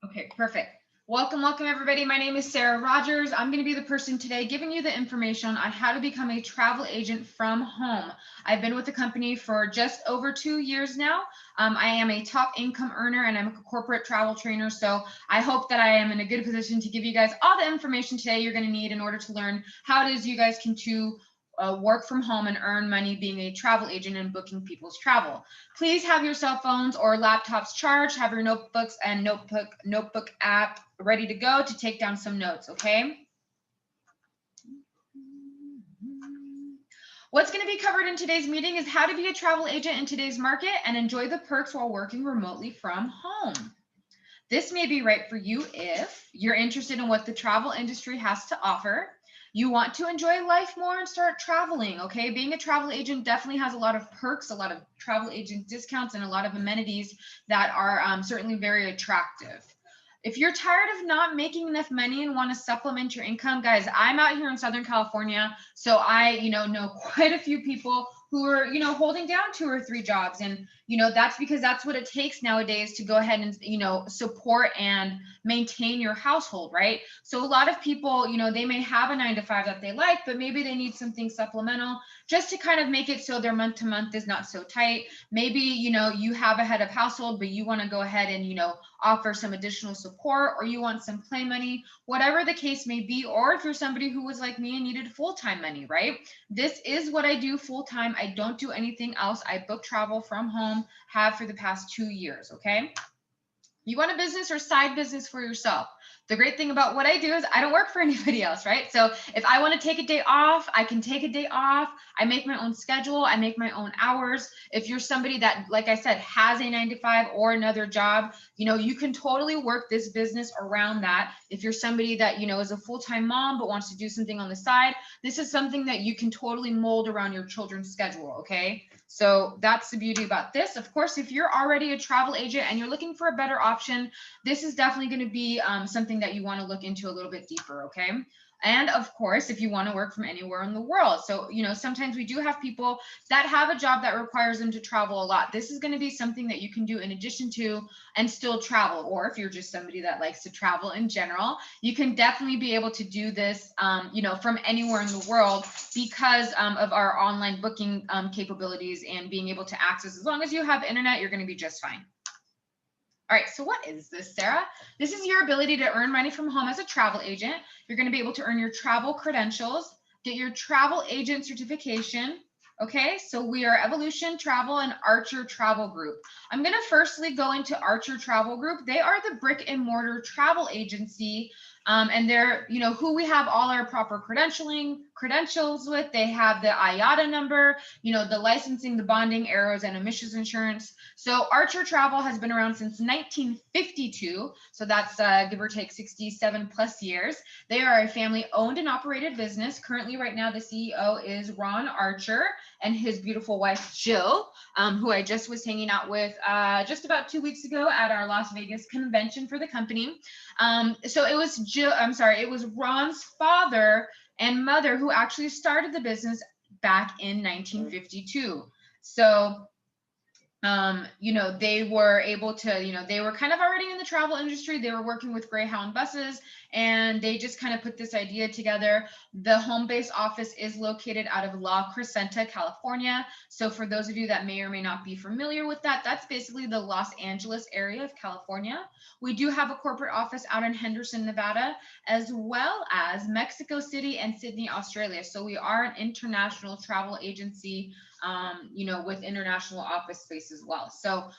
Okay, perfect. Welcome, welcome everybody. My name is Sarah Rodgers. I'm going to be the person today giving you the information on how to become a travel agent from home. I've been with the company for just over 2 years now. I am a top income earner and I'm a corporate travel trainer. So I hope that I am in a good position to give you guys all the information today you're going to need in order to learn how it is you guys can work from home and earn money being a travel agent and booking people's travel. Please have your cell phones or laptops charged, have your notebooks and notebook app ready to go to take down some notes, okay? What's going to be covered in today's meeting is how to be a travel agent in today's market and enjoy the perks while working remotely from home. This may be right for you if you're interested in what the travel industry has to offer. You want to enjoy life more and start traveling, okay? Being a travel agent definitely has a lot of perks, a lot of travel agent discounts, and a lot of amenities that are certainly very attractive. If you're tired of not making enough money and want to supplement your income, guys, I'm out here in Southern California, so I, know quite a few people who are, holding down 2 or 3 jobs. And, that's because that's what it takes nowadays to go ahead and, support and maintain your household, right? So a lot of people, they may have a 9 to 5 that they like, but maybe they need something supplemental just to kind of make it so their month to month is not so tight. Maybe, you have a head of household, but you want to go ahead and, offer some additional support, or you want some play money, whatever the case may be. Or if you're somebody who was like me and needed full-time money, right? This is what I do full-time. I don't do anything else. I book travel from home, have for the past 2 years, okay? You want a business or side business for yourself. The great thing about what I do is I don't work for anybody else, right? So if I want to take a day off, I can take a day off. I make my own schedule. I make my own hours. If you're somebody that, like I said, has a 9 to 5 or another job, you can totally work this business around that. If you're somebody that, is a full-time mom but wants to do something on the side, this is something that you can totally mold around your children's schedule, okay? So that's the beauty about this. Of course, if you're already a travel agent and you're looking for a better option, this is definitely going to be something that you want to look into a little bit deeper, okay? And of course, if you want to work from anywhere in the world. So, sometimes we do have people that have a job that requires them to travel a lot. This is going to be something that you can do in addition to and still travel. Or if you're just somebody that likes to travel in general, you can definitely be able to do this, from anywhere in the world because of our online booking capabilities and being able to access. As long as you have internet, you're going to be just fine. All right, so what is this, Sarah? This is your ability to earn money from home as a travel agent. You're going to be able to earn your travel credentials, get your travel agent certification. Okay, so we are Evolution Travel and Archer Travel Group. I'm going to firstly go into Archer Travel Group. They are the brick and mortar travel agency. And they're, who we have all our proper credentials with. They have the IATA number, the licensing, the bonding, arrows, and emissions insurance. So Archer Travel has been around since 1952. So that's give or take 67 plus years. They are a family owned and operated business. Currently, right now, the CEO is Ron Archer and his beautiful wife, Jill, who I just was hanging out with just about 2 weeks ago at our Las Vegas convention for the company. So it was Ron's father and mother who actually started the business back in 1952. So they were able to, they were kind of already in the travel industry. They were working with Greyhound buses and they just kind of put this idea together. The home base office is located out of La Crescenta, California. So for those of you that may or may not be familiar with that, that's basically the Los Angeles area of California. We do have a corporate office out in Henderson, Nevada, as well as Mexico City and Sydney, Australia. So we are an international travel agency, with international office space as well. So,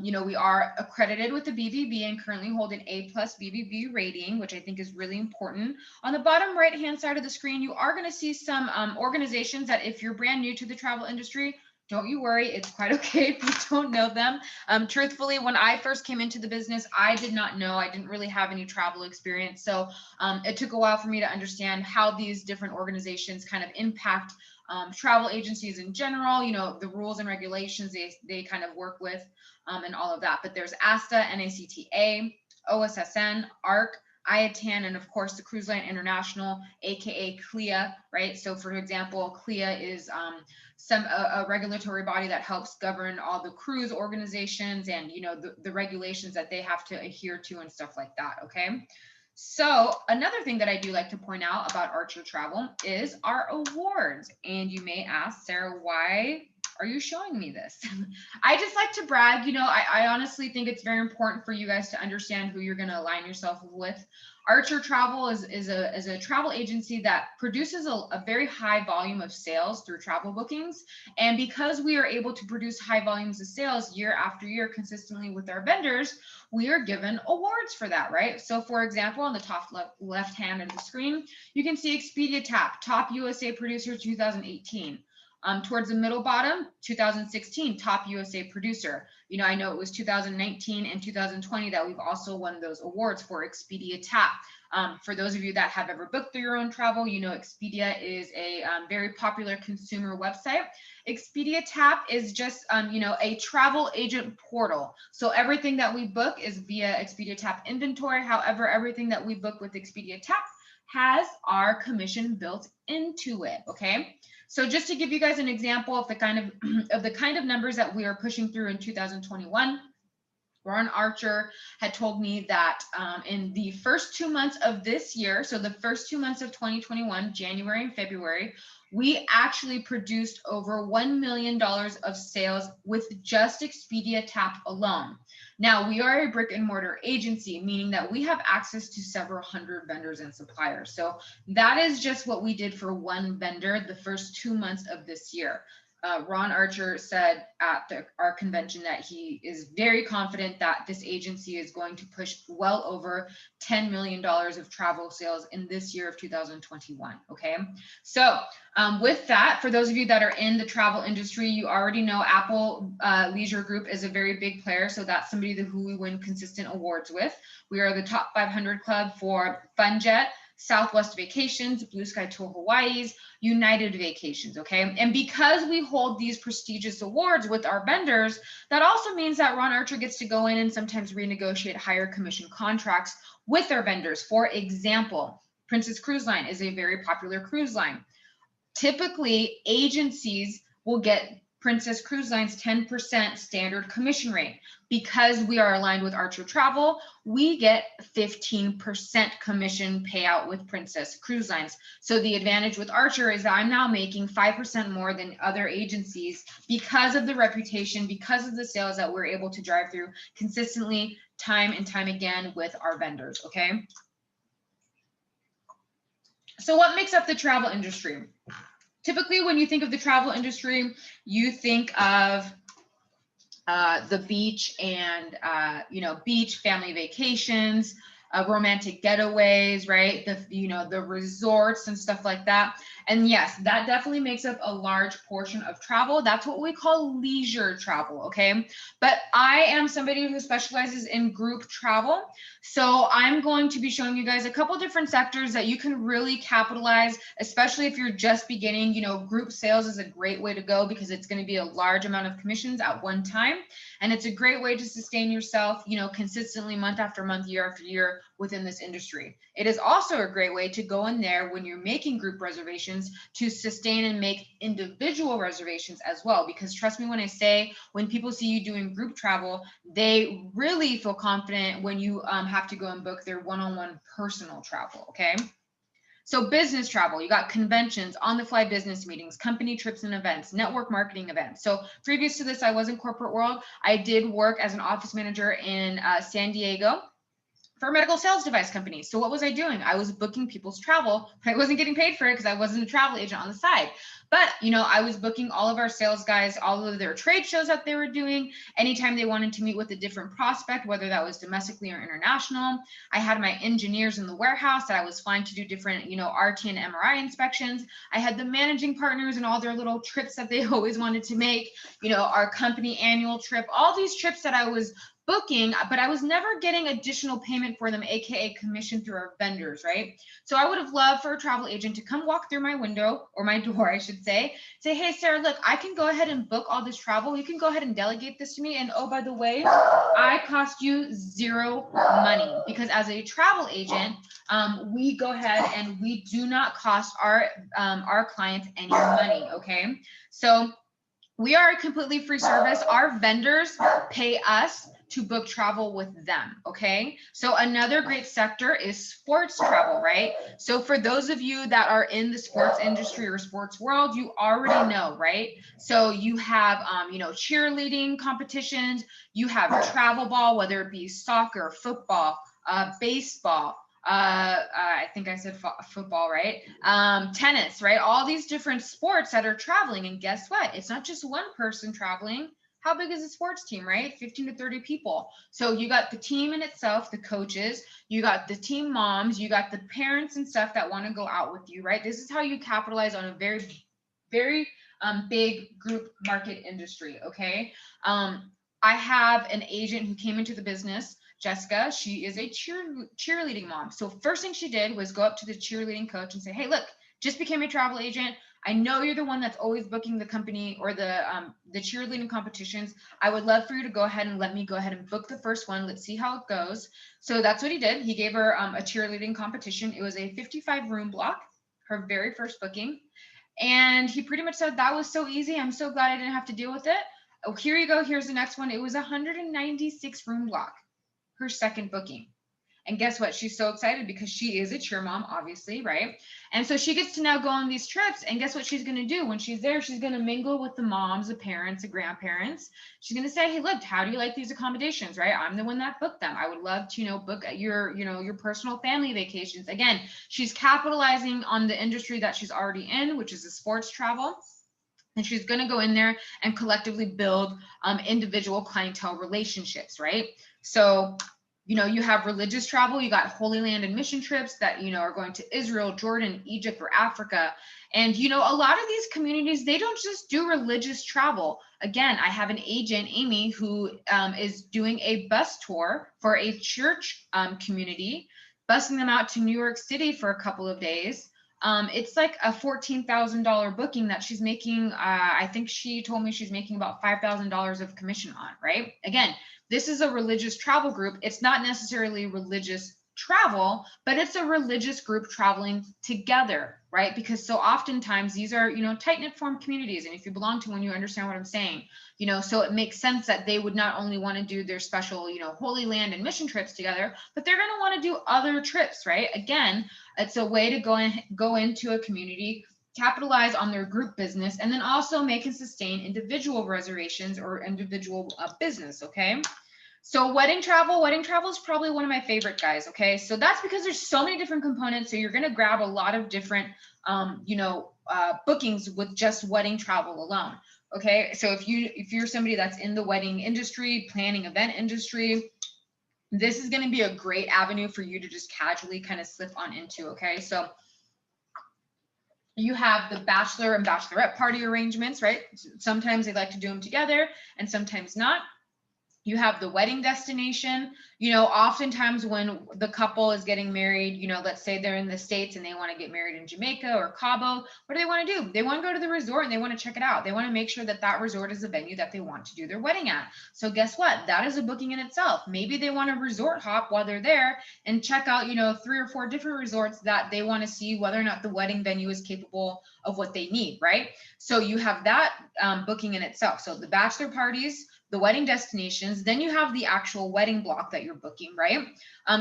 we are accredited with the BBB and currently hold an A+ BBB rating, which I think is really important. On the bottom right-hand side of the screen, you are going to see some organizations that if you're brand new to the travel industry, don't you worry, it's quite okay if you don't know them. Truthfully, when I first came into the business, I did not know. I didn't really have any travel experience. So it took a while for me to understand how these different organizations kind of impact travel agencies in general, the rules and regulations they kind of work with and all of that. But there's ASTA, NACTA, OSSN, ARC, IATAN, and of course the Cruise Line International, aka CLIA, right? So for example, CLIA is a regulatory body that helps govern all the cruise organizations and the regulations that they have to adhere to and stuff like that. Okay. So another thing that I do like to point out about Archer Travel is our awards. And you may ask, Sarah, why are you showing me this? I just like to brag. I honestly think it's very important for you guys to understand who you're going to align yourself with. Archer Travel is a travel agency that produces a very high volume of sales through travel bookings. And because we are able to produce high volumes of sales year after year consistently with our vendors, we are given awards for that, right? So for example, on the top left hand of the screen, you can see Expedia TAP, Top USA Producer 2018. Towards the middle bottom, 2016, Top USA Producer. I know it was 2019 and 2020 that we've also won those awards for Expedia TAP. For those of you that have ever booked through your own travel, Expedia is a very popular consumer website. Expedia TAP is just, a travel agent portal. So everything that we book is via Expedia TAP inventory. However, everything that we book with Expedia TAP has our commission built into it. Okay. So just to give you guys an example of the kind of numbers that we are pushing through in 2021, Ron Archer had told me that in the first 2 months of this year, so the first 2 months of 2021, January and February, we actually produced over $1 million of sales with just Expedia TAP alone. Now, we are a brick and mortar agency, meaning that we have access to several hundred vendors and suppliers. So that is just what we did for one vendor the first 2 months of this year. Ron Archer said at our convention that he is very confident that this agency is going to push well over $10 million of travel sales in this year of 2021. Okay. So with that, for those of you that are in the travel industry, you already know Apple Leisure Group is a very big player. So that's somebody who we win consistent awards with. We are the top 500 club for FunJet, Southwest Vacations, Blue Sky Tour Hawaii's, United Vacations, okay? And because we hold these prestigious awards with our vendors, that also means that Ron Archer gets to go in and sometimes renegotiate higher commission contracts with our vendors. For example, Princess Cruise Line is a very popular cruise line. Typically, agencies will get Princess Cruise Line's 10% standard commission rate. Because we are aligned with Archer Travel, we get 15% commission payout with Princess Cruise Lines. So the advantage with Archer is that I'm now making 5% more than other agencies because of the reputation, because of the sales that we're able to drive through consistently, time and time again with our vendors, okay? So what makes up the travel industry? Typically, when you think of the travel industry, you think of the beach and, beach, family vacations, romantic getaways, right? The resorts and stuff like that. And yes, that definitely makes up a large portion of travel. That's what we call leisure travel, okay? But I am somebody who specializes in group travel. So I'm going to be showing you guys a couple different sectors that you can really capitalize, especially if you're just beginning. Group sales is a great way to go because it's going to be a large amount of commissions at one time. And it's a great way to sustain yourself, consistently month after month, year after year within this industry. It is also a great way to go in there when you're making group reservations to sustain and make individual reservations as well. Because trust me when I say, when people see you doing group travel, they really feel confident when you have to go and book their one-on-one personal travel, okay? So business travel, you got conventions, on-the-fly business meetings, company trips and events, network marketing events. So previous to this, I was in corporate world. I did work as an office manager in San Diego for a medical sales device company. So what was I doing? I was booking people's travel, but I wasn't getting paid for it because I wasn't a travel agent on the side. But, I was booking all of our sales guys, all of their trade shows that they were doing. Anytime they wanted to meet with a different prospect, whether that was domestically or international. I had my engineers in the warehouse that I was flying to do different, RT and MRI inspections. I had the managing partners and all their little trips that they always wanted to make, our company annual trip, all these trips that I was booking, but I was never getting additional payment for them, aka commission through our vendors, right? So I would have loved for a travel agent to come walk through my window, or my door, I should say, hey, Sarah, look, I can go ahead and book all this travel. You can go ahead and delegate this to me. And oh, by the way, I cost you zero money, because as a travel agent, we go ahead and we do not cost our clients any money. Okay, so we are a completely free service. Our vendors pay us to book travel with them. Okay, so another great sector is sports travel, right? So for those of you that are in the sports industry or sports world, you already know, right? So you have cheerleading competitions, you have travel ball, whether it be soccer, football, baseball, I think I said football, right? Tennis, right? All these different sports that are traveling. And guess what? It's not just one person traveling. How big is a sports team, right? 15 to 30 people. So you got the team in itself, the coaches, you got the team moms, you got the parents and stuff that want to go out with you, right? This is how you capitalize on a very, very big group market industry, okay? I have an agent who came into the business, Jessica. She is a cheerleading mom. So first thing she did was go up to the cheerleading coach and say, hey, look, just became a travel agent. I know you're the one that's always booking the company or the cheerleading competitions. I would love for you to go ahead and let me go ahead and book the first one. Let's see how it goes. So that's what he did. He gave her a cheerleading competition. It was a 55 room block, her very first booking. And he pretty much said, that was so easy. I'm so glad I didn't have to deal with it. Oh, here you go. Here's the next one. It was a 196 room block, her second booking. And guess what? She's so excited because she is a cheer mom, obviously, right? And so she gets to now go on these trips. And guess what she's going to do? When she's there, she's going to mingle with the moms, the parents, the grandparents. She's going to say, hey, look, how do you like these accommodations, right? I'm the one that booked them. I would love to, book your personal family vacations. Again, she's capitalizing on the industry that she's already in, which is the sports travel. And she's going to go in there and collectively build individual clientele relationships, right? So you have religious travel, you got Holy Land and mission trips that, are going to Israel, Jordan, Egypt, or Africa. And, a lot of these communities, they don't just do religious travel. Again, I have an agent, Amy, who is doing a bus tour for a church community, busing them out to New York City for a couple of days. It's like a $14,000 booking that she's making. I think she told me she's making about $5,000 of commission on, right? Again, this is a religious travel group. It's not necessarily religious travel, but it's a religious group traveling together, right? Because so oftentimes these are, tight-knit form communities. And if you belong to one, you understand what I'm saying, so it makes sense that they would not only want to do their special, Holy Land and mission trips together, but they're going to want to do other trips, right? Again, it's a way to go into a community, capitalize on their group business, and then also make and sustain individual reservations or individual business, okay? So wedding travel is probably one of my favorite, guys, okay? So that's because there's so many different components, so you're gonna grab a lot of different, bookings with just wedding travel alone, okay? So if you're somebody that's in the wedding industry, planning event industry, this is gonna be a great avenue for you to just casually kind of slip on into, okay? So you have the bachelor and bachelorette party arrangements, right? Sometimes they like to do them together and sometimes not. You have the wedding destination. Oftentimes when the couple is getting married, let's say they're in the States and they want to get married in Jamaica or Cabo, what do they want to do? They want to go to the resort and they want to check it out. They want to make sure that that resort is the venue that they want to do their wedding at. So guess what? That is a booking in itself. Maybe they want to resort hop while they're there and check out, 3 or 4 different resorts that they want to see whether or not the wedding venue is capable of what they need, right? So you have that booking in itself. So the bachelor parties, the wedding destinations, then you have the actual wedding block that you're booking, right?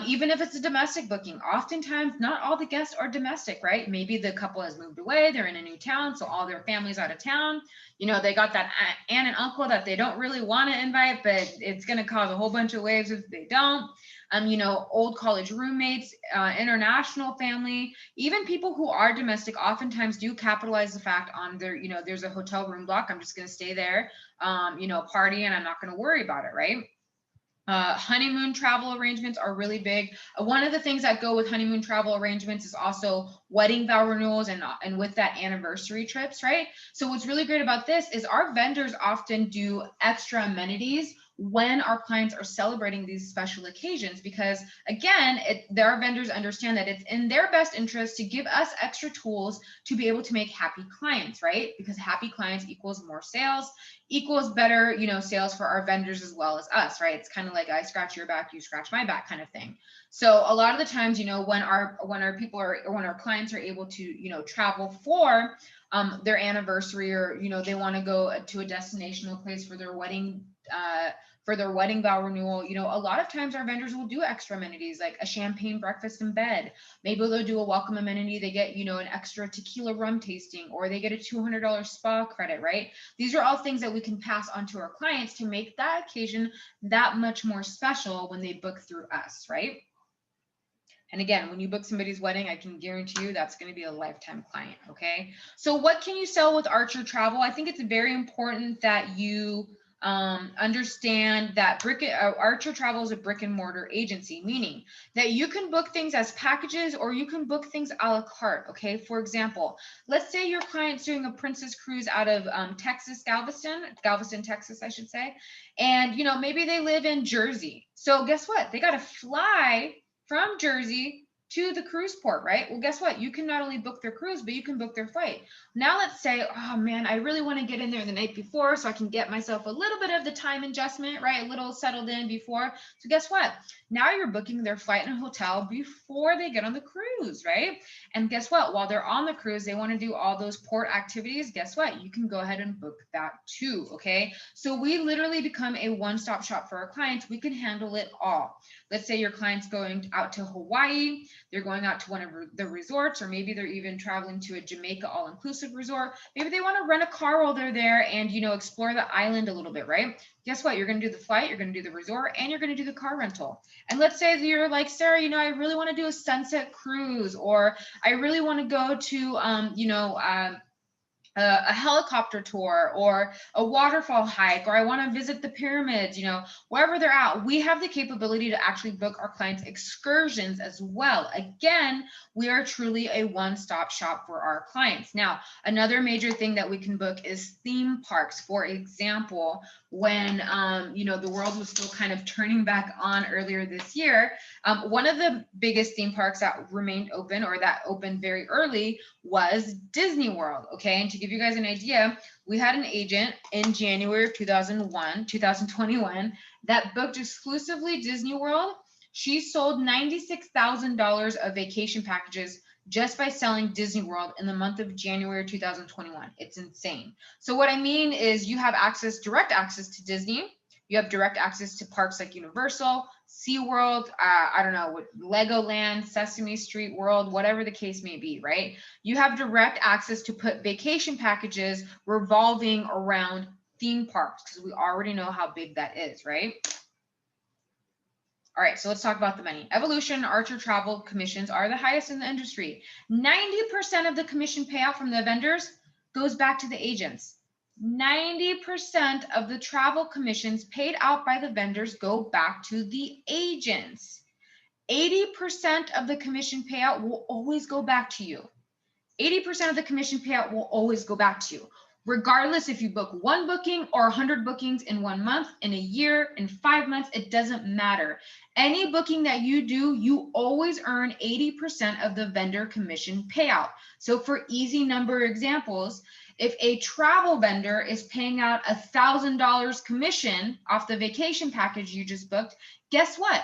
Even if it's a domestic booking, oftentimes not all the guests are domestic, right? Maybe the couple has moved away, they're in a new town, so all their family's out of town. They got that aunt and uncle that they don't really want to invite, but it's going to cause a whole bunch of waves if they don't. Old college roommates, international family, even people who are domestic oftentimes do capitalize the fact on their, there's a hotel room block. I'm just going to stay there, party, and I'm not going to worry about it, right? Honeymoon travel arrangements are really big. One of the things that go with honeymoon travel arrangements is also wedding vow renewals and with that anniversary trips, right? So what's really great about this is our vendors often do extra amenities when our clients are celebrating these special occasions, because again, their vendors understand that it's in their best interest to give us extra tools to be able to make happy clients, right? Because happy clients equals more sales, equals better, you know, sales for our vendors as well as us, right? It's kind of like I scratch your back, you scratch my back kind of thing. So a lot of the times, you know, when our clients are able to, you know, travel for their anniversary, or, you know, they want to go to a destinational place for their wedding vow renewal, you know, a lot of times our vendors will do extra amenities like a champagne breakfast in bed. Maybe they'll do a welcome amenity. They get, you know, an extra tequila rum tasting, or they get a $200 spa credit, right? These are all things that we can pass on to our clients to make that occasion that much more special when they book through us, right? And again, when you book somebody's wedding, I can guarantee you that's going to be a lifetime client. Okay. So what can you sell with Archer Travel? I think it's very important that you understand that Archer Travel is a brick and mortar agency, meaning that you can book things as packages or you can book things a la carte. Okay. For example, let's say your client's doing a princess cruise out of Galveston, Texas, I should say. And, you know, maybe they live in Jersey. So guess what? They got to fly from Jersey to the cruise port, right? Well, guess what? You can not only book their cruise, but you can book their flight. Now let's say, oh man, I really want to get in there the night before so I can get myself a little bit of the time adjustment, right? A little settled in before. So guess what? Now you're booking their flight and hotel before they get on the cruise, right? And guess what? While they're on the cruise, they want to do all those port activities. Guess what? You can go ahead and book that too, okay? So we literally become a one-stop shop for our clients. We can handle it all. Let's say your client's going out to Hawaii, they're going out to one of the resorts, or maybe they're even traveling to a Jamaica all-inclusive resort. Maybe they want to rent a car while they're there and, you know, explore the island a little bit, right? Guess what? You're going to do the flight, you're going to do the resort, and you're going to do the car rental. And let's say you're like, Sarah, you know, I really want to do a sunset cruise, or I really want to go to, a helicopter tour or a waterfall hike, or I want to visit the pyramids, you know, wherever they're at, we have the capability to actually book our clients excursions as well. Again, we are truly a one-stop shop for our clients. Now, another major thing that we can book is theme parks. For example, when, you know, the world was still kind of turning back on earlier this year, one of the biggest theme parks that remained open, or that opened very early, was Disney World. Okay. And to give you guys an idea, we had an agent in January of 2021 that booked exclusively Disney World. She sold $96,000 of vacation packages just by selling Disney World in the month of January 2021. It's insane. So what I mean is you have direct access to Disney. You have direct access to parks like Universal, SeaWorld, I don't know, Legoland, Sesame Street World, whatever the case may be, right? You have direct access to put vacation packages revolving around theme parks, because we already know how big that is, right? All right, so let's talk about the money. Evolution, Archer Travel commissions are the highest in the industry. 90% of the commission payout from the vendors goes back to the agents. 90% of the travel commissions paid out by the vendors go back to the agents. 80% of the commission payout will always go back to you. 80% of the commission payout will always go back to you, regardless if you book one booking or 100 bookings in 1 month, in a year, in 5 months, it doesn't matter. Any booking that you do, you always earn 80% of the vendor commission payout. So for easy number examples, if a travel vendor is paying out $1,000 commission off the vacation package you just booked, guess what?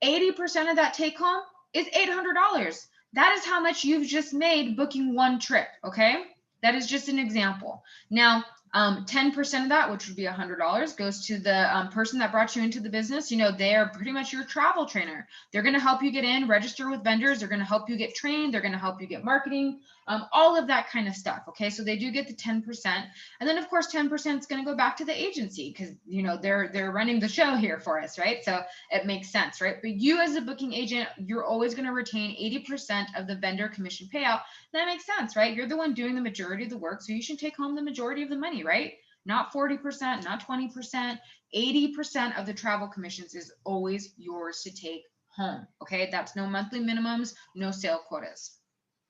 80% of that take home is $800. That is how much you've just made booking one trip, okay? That is just an example. Now, 10% of that, which would be $100, goes to the person that brought you into the business. You know, they are pretty much your travel trainer. They're going to help you get in, register with vendors. They're going to help you get trained. They're going to help you get marketing, all of that kind of stuff. Okay, so they do get the 10%. And then, of course, 10% is going to go back to the agency because, you know, they're running the show here for us, right? So it makes sense, right? But you as a booking agent, you're always going to retain 80% of the vendor commission payout. That makes sense, right? You're the one doing the majority of the work, so you should take home the majority of the money, right? Not 40%, not 20%, 80% of the travel commissions is always yours to take home, okay? That's no monthly minimums, no sale quotas.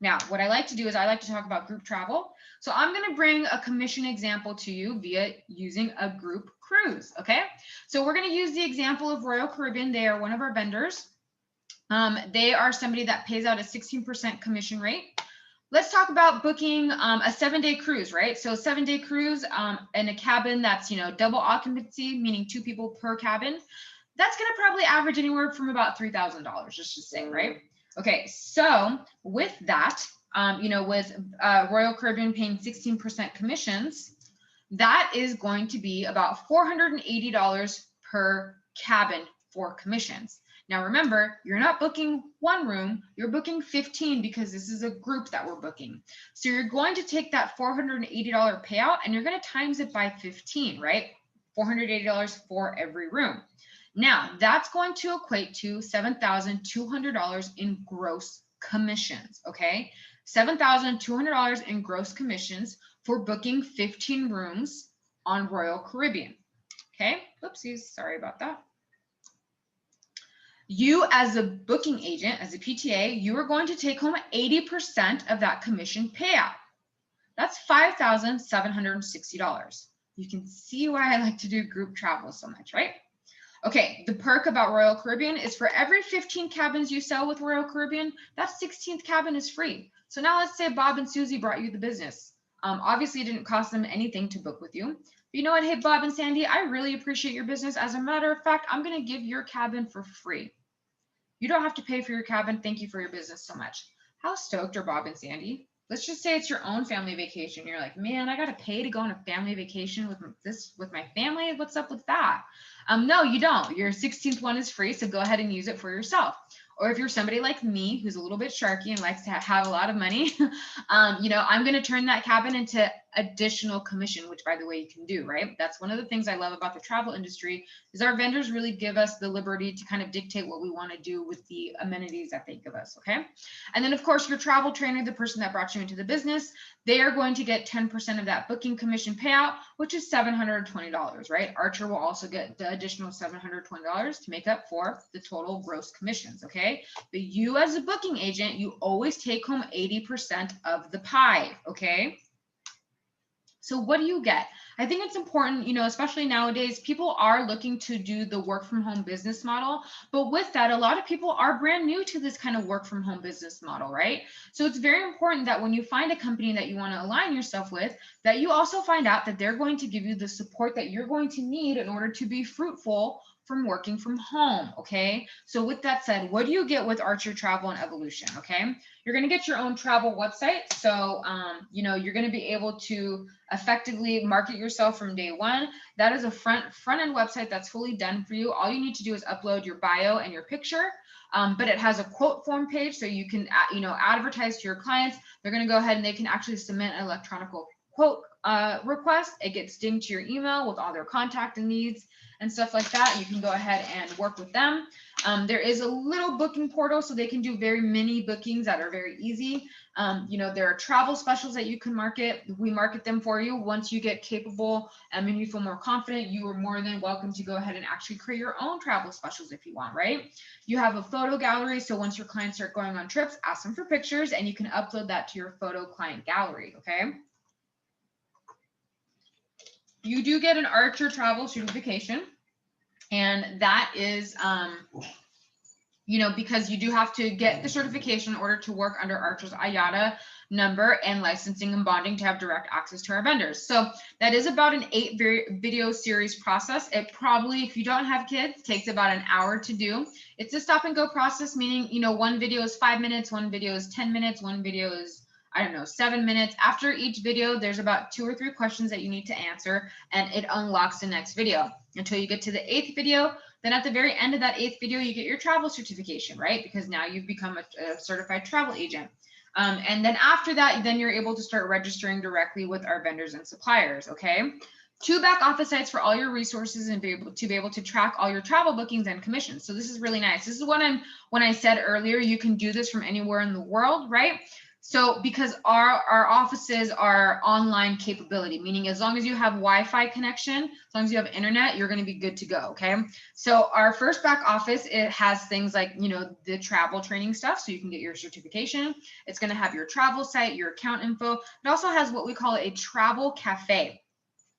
Now, what I like to do is I like to talk about group travel. So I'm going to bring a commission example to you via using a group cruise. Okay, so we're going to use the example of Royal Caribbean. They are one of our vendors. They are somebody that pays out a 16% commission rate. Let's talk about booking a 7-day cruise, right? So 7-day cruise in a cabin that's, double occupancy, meaning 2 people per cabin. That's going to probably average anywhere from about $3,000, just to say, right? Okay, so with that, with Royal Caribbean paying 16% commissions, that is going to be about $480 per cabin for commissions. Now, remember, you're not booking 1 room, you're booking 15 because this is a group that we're booking. So you're going to take that $480 payout and you're going to times it by 15, right? $480 for every room. Now, that's going to equate to $7,200 in gross commissions, okay? $7,200 in gross commissions for booking 15 rooms on Royal Caribbean, okay? Oopsies, sorry about that. You as a booking agent, as a PTA, you are going to take home 80% of that commission payout. That's $5,760. You can see why I like to do group travel so much, right? Okay, the perk about Royal Caribbean is for every 15 cabins you sell with Royal Caribbean, that 16th cabin is free. So now let's say Bob and Susie brought you the business. Obviously, it didn't cost them anything to book with you. But you know what? Hey, Bob and Sandy, I really appreciate your business. As a matter of fact, I'm going to give your cabin for free. You don't have to pay for your cabin. Thank you for your business so much. How stoked are Bob and Sandy? Let's just say it's your own family vacation. You're like, man, I got to pay to go on a family vacation with my family. What's up with that? No, you don't. Your 16th one is free, so go ahead and use it for yourself. Or if you're somebody like me who's a little bit sharky and likes to have a lot of money, I'm going to turn that cabin into additional commission, which, by the way, you can do, right? That's one of the things I love about the travel industry is our vendors really give us the liberty to kind of dictate what we want to do with the amenities that they give us, okay? And then, of course, your travel trainer, the person that brought you into the business, they are going to get 10% of that booking commission payout, which is $720, right? Archer will also get the additional $720 to make up for the total gross commissions, okay? But you as a booking agent, you always take home 80% of the pie, okay? So what do you get? I think it's important, especially nowadays, people are looking to do the work from home business model. But with that, a lot of people are brand new to this kind of work from home business model, right? So it's very important that when you find a company that you want to align yourself with, that you also find out that they're going to give you the support that you're going to need in order to be fruitful from working from home, okay? So with that said, what do you get with Archer Travel and Evolution, okay? You're gonna get your own travel website. So, you're gonna be able to effectively market yourself from day one. That is a front-end website that's fully done for you. All you need to do is upload your bio and your picture, but it has a quote form page so you can, advertise to your clients. They're gonna go ahead and they can actually submit an electronic quote request. It gets dinged to your email with all their contact and needs and stuff like that. You can go ahead and work with them. There is a little booking portal so they can do very mini bookings that are very easy. There are travel specials that you can market. We market them for you. Once you get capable and you feel more confident, you are more than welcome to go ahead and actually create your own travel specials if you want, right? You have a photo gallery. So once your clients start going on trips, ask them for pictures and you can upload that to your photo client gallery, okay? You do get an Archer travel certification, and that is, because you do have to get the certification in order to work under Archer's IATA number and licensing and bonding to have direct access to our vendors. So that is about an 8 video series process. It probably, if you don't have kids, takes about an hour to do. It's a stop and go process, meaning, one video is 5 minutes, one video is 10 minutes, one video is 7 minutes. After each video, there's about 2 or 3 questions that you need to answer, and it unlocks the next video until you get to the 8th video. Then at the very end of that 8th video, you get your travel certification, right? Because now you've become a certified travel agent. And then after that, then you're able to start registering directly with our vendors and suppliers, okay? 2 back office sites for all your resources and be able to track all your travel bookings and commissions. So this is really nice. This is when I said earlier, you can do this from anywhere in the world, right? So because our offices are online capability, meaning as long as you have Wi-Fi connection, as long as you have internet, you're going to be good to go, okay? So our first back office, it has things like, the travel training stuff, so you can get your certification. It's going to have your travel site, your account info. It also has what we call a travel cafe.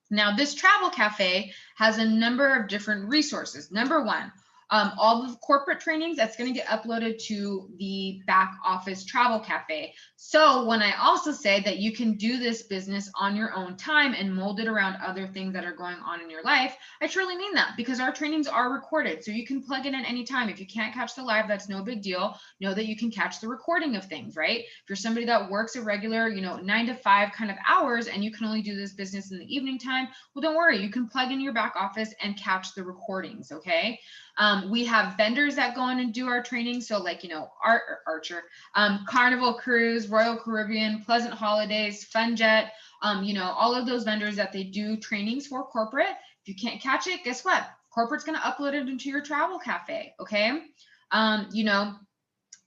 Now, this travel cafe has a number of different resources. Number one, all of the corporate trainings that's going to get uploaded to the back office travel cafe. So when I also say that you can do this business on your own time and mold it around other things that are going on in your life, I truly mean that, because our trainings are recorded. So you can plug it in anytime. If you can't catch the live, that's no big deal. Know that you can catch the recording of things, right? If you're somebody that works a regular, 9 to 5 kind of hours and you can only do this business in the evening time, well, don't worry, you can plug in your back office and catch the recordings, okay? We have vendors that go in and do our training. So like, Archer, Carnival Cruise, Royal Caribbean, Pleasant Holidays, FunJet, all of those vendors that they do trainings for corporate. If you can't catch it, guess what? Corporate's going to upload it into your travel cafe, okay?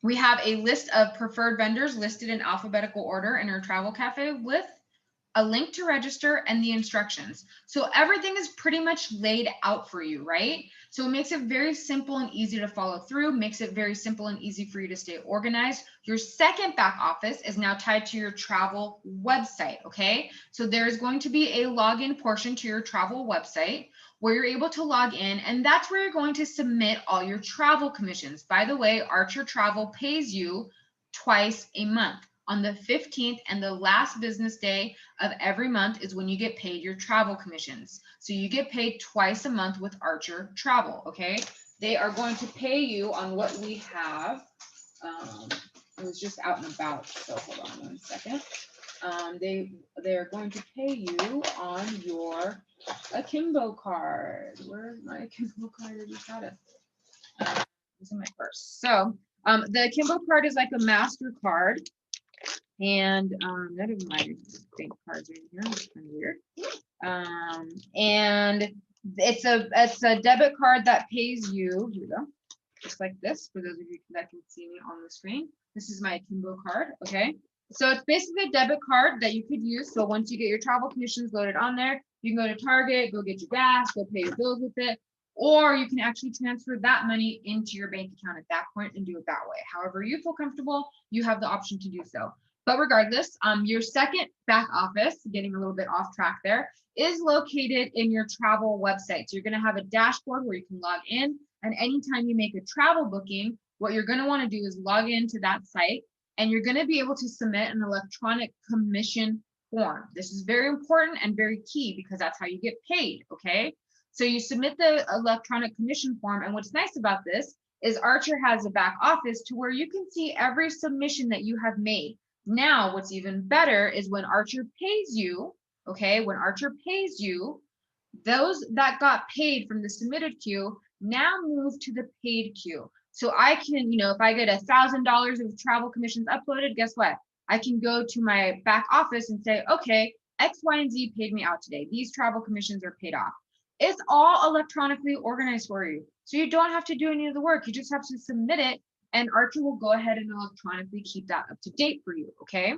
We have a list of preferred vendors listed in alphabetical order in our travel cafe with a link to register and the instructions. So everything is pretty much laid out for you, right? So it makes it very simple and easy to follow through, makes it very simple and easy for you to stay organized. Your second back office is now tied to your travel website, okay? So there's going to be a login portion to your travel website where you're able to log in, and that's where you're going to submit all your travel commissions. By the way, Archer Travel pays you twice a month. On the 15th and the last business day of every month is when you get paid your travel commissions. So you get paid twice a month with Archer Travel, okay? They are going to pay you on what we have. It was just out and about, so hold on one second. They're going to pay you on your Akimbo card. Where's my Akimbo card? I just got it. It's in my purse. So the Akimbo card is like a MasterCard. And none of my bank cards are in here. It's kind of weird. And it's a debit card that pays you. Here we go. Just like this, for those of you that can see me on the screen. This is my Akimbo card. Okay. So it's basically a debit card that you could use. So once you get your travel commissions loaded on there, you can go to Target, go get your gas, go pay your bills with it. Or you can actually transfer that money into your bank account at that point and do it that way. However you feel comfortable, you have the option to do so. But regardless, your second back office, getting a little bit off track there, is located in your travel website. So you're going to have a dashboard where you can log in, and anytime you make a travel booking, what you're going to want to do is log into that site, and you're going to be able to submit an electronic commission form. This is very important and very key because that's how you get paid, okay? So you submit the electronic commission form, and what's nice about this is Archer has a back office to where you can see every submission that you have made. Now, what's even better is when Archer pays you, okay, when Archer pays you, those that got paid from the submitted queue now move to the paid queue. So I can, if I get $1,000 of travel commissions uploaded, guess what? I can go to my back office and say, okay, X, Y, and Z paid me out today. These travel commissions are paid off. It's all electronically organized for you. So you don't have to do any of the work. You just have to submit it, and Archer will go ahead and electronically keep that up to date for you, okay?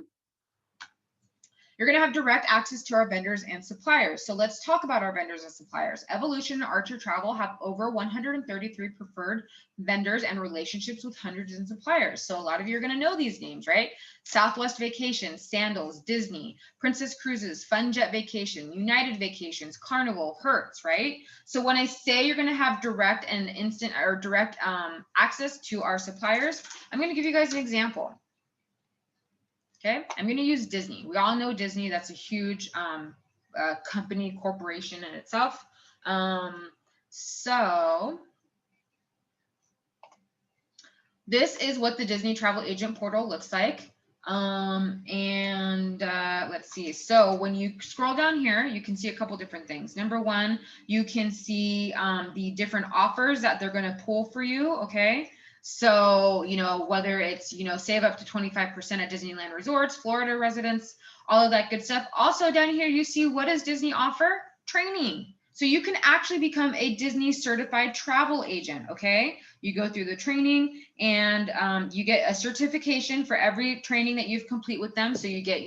You're going to have direct access to our vendors and suppliers. So let's talk about our vendors and suppliers. Evolution and Archer Travel have over 133 preferred vendors and relationships with hundreds of suppliers. So a lot of you are going to know these names, right? Southwest Vacations, Sandals, Disney, Princess Cruises, FunJet Vacation, United Vacations, Carnival, Hertz, right? So when I say you're going to have direct and instant or direct access to our suppliers, I'm going to give you guys an example. Okay, I'm going to use Disney. We all know Disney. That's a huge company, corporation in itself. So this is what the Disney Travel Agent Portal looks like. Let's see. So when you scroll down here, you can see a couple different things. Number one, you can see the different offers that they're going to pull for you. Okay. So, whether it's, save up to 25% at Disneyland Resorts, Florida residents, all of that good stuff. Also down here, you see, what does Disney offer? Training. So you can actually become a Disney certified travel agent, okay? You go through the training and you get a certification for every training that you've complete with them. So you get,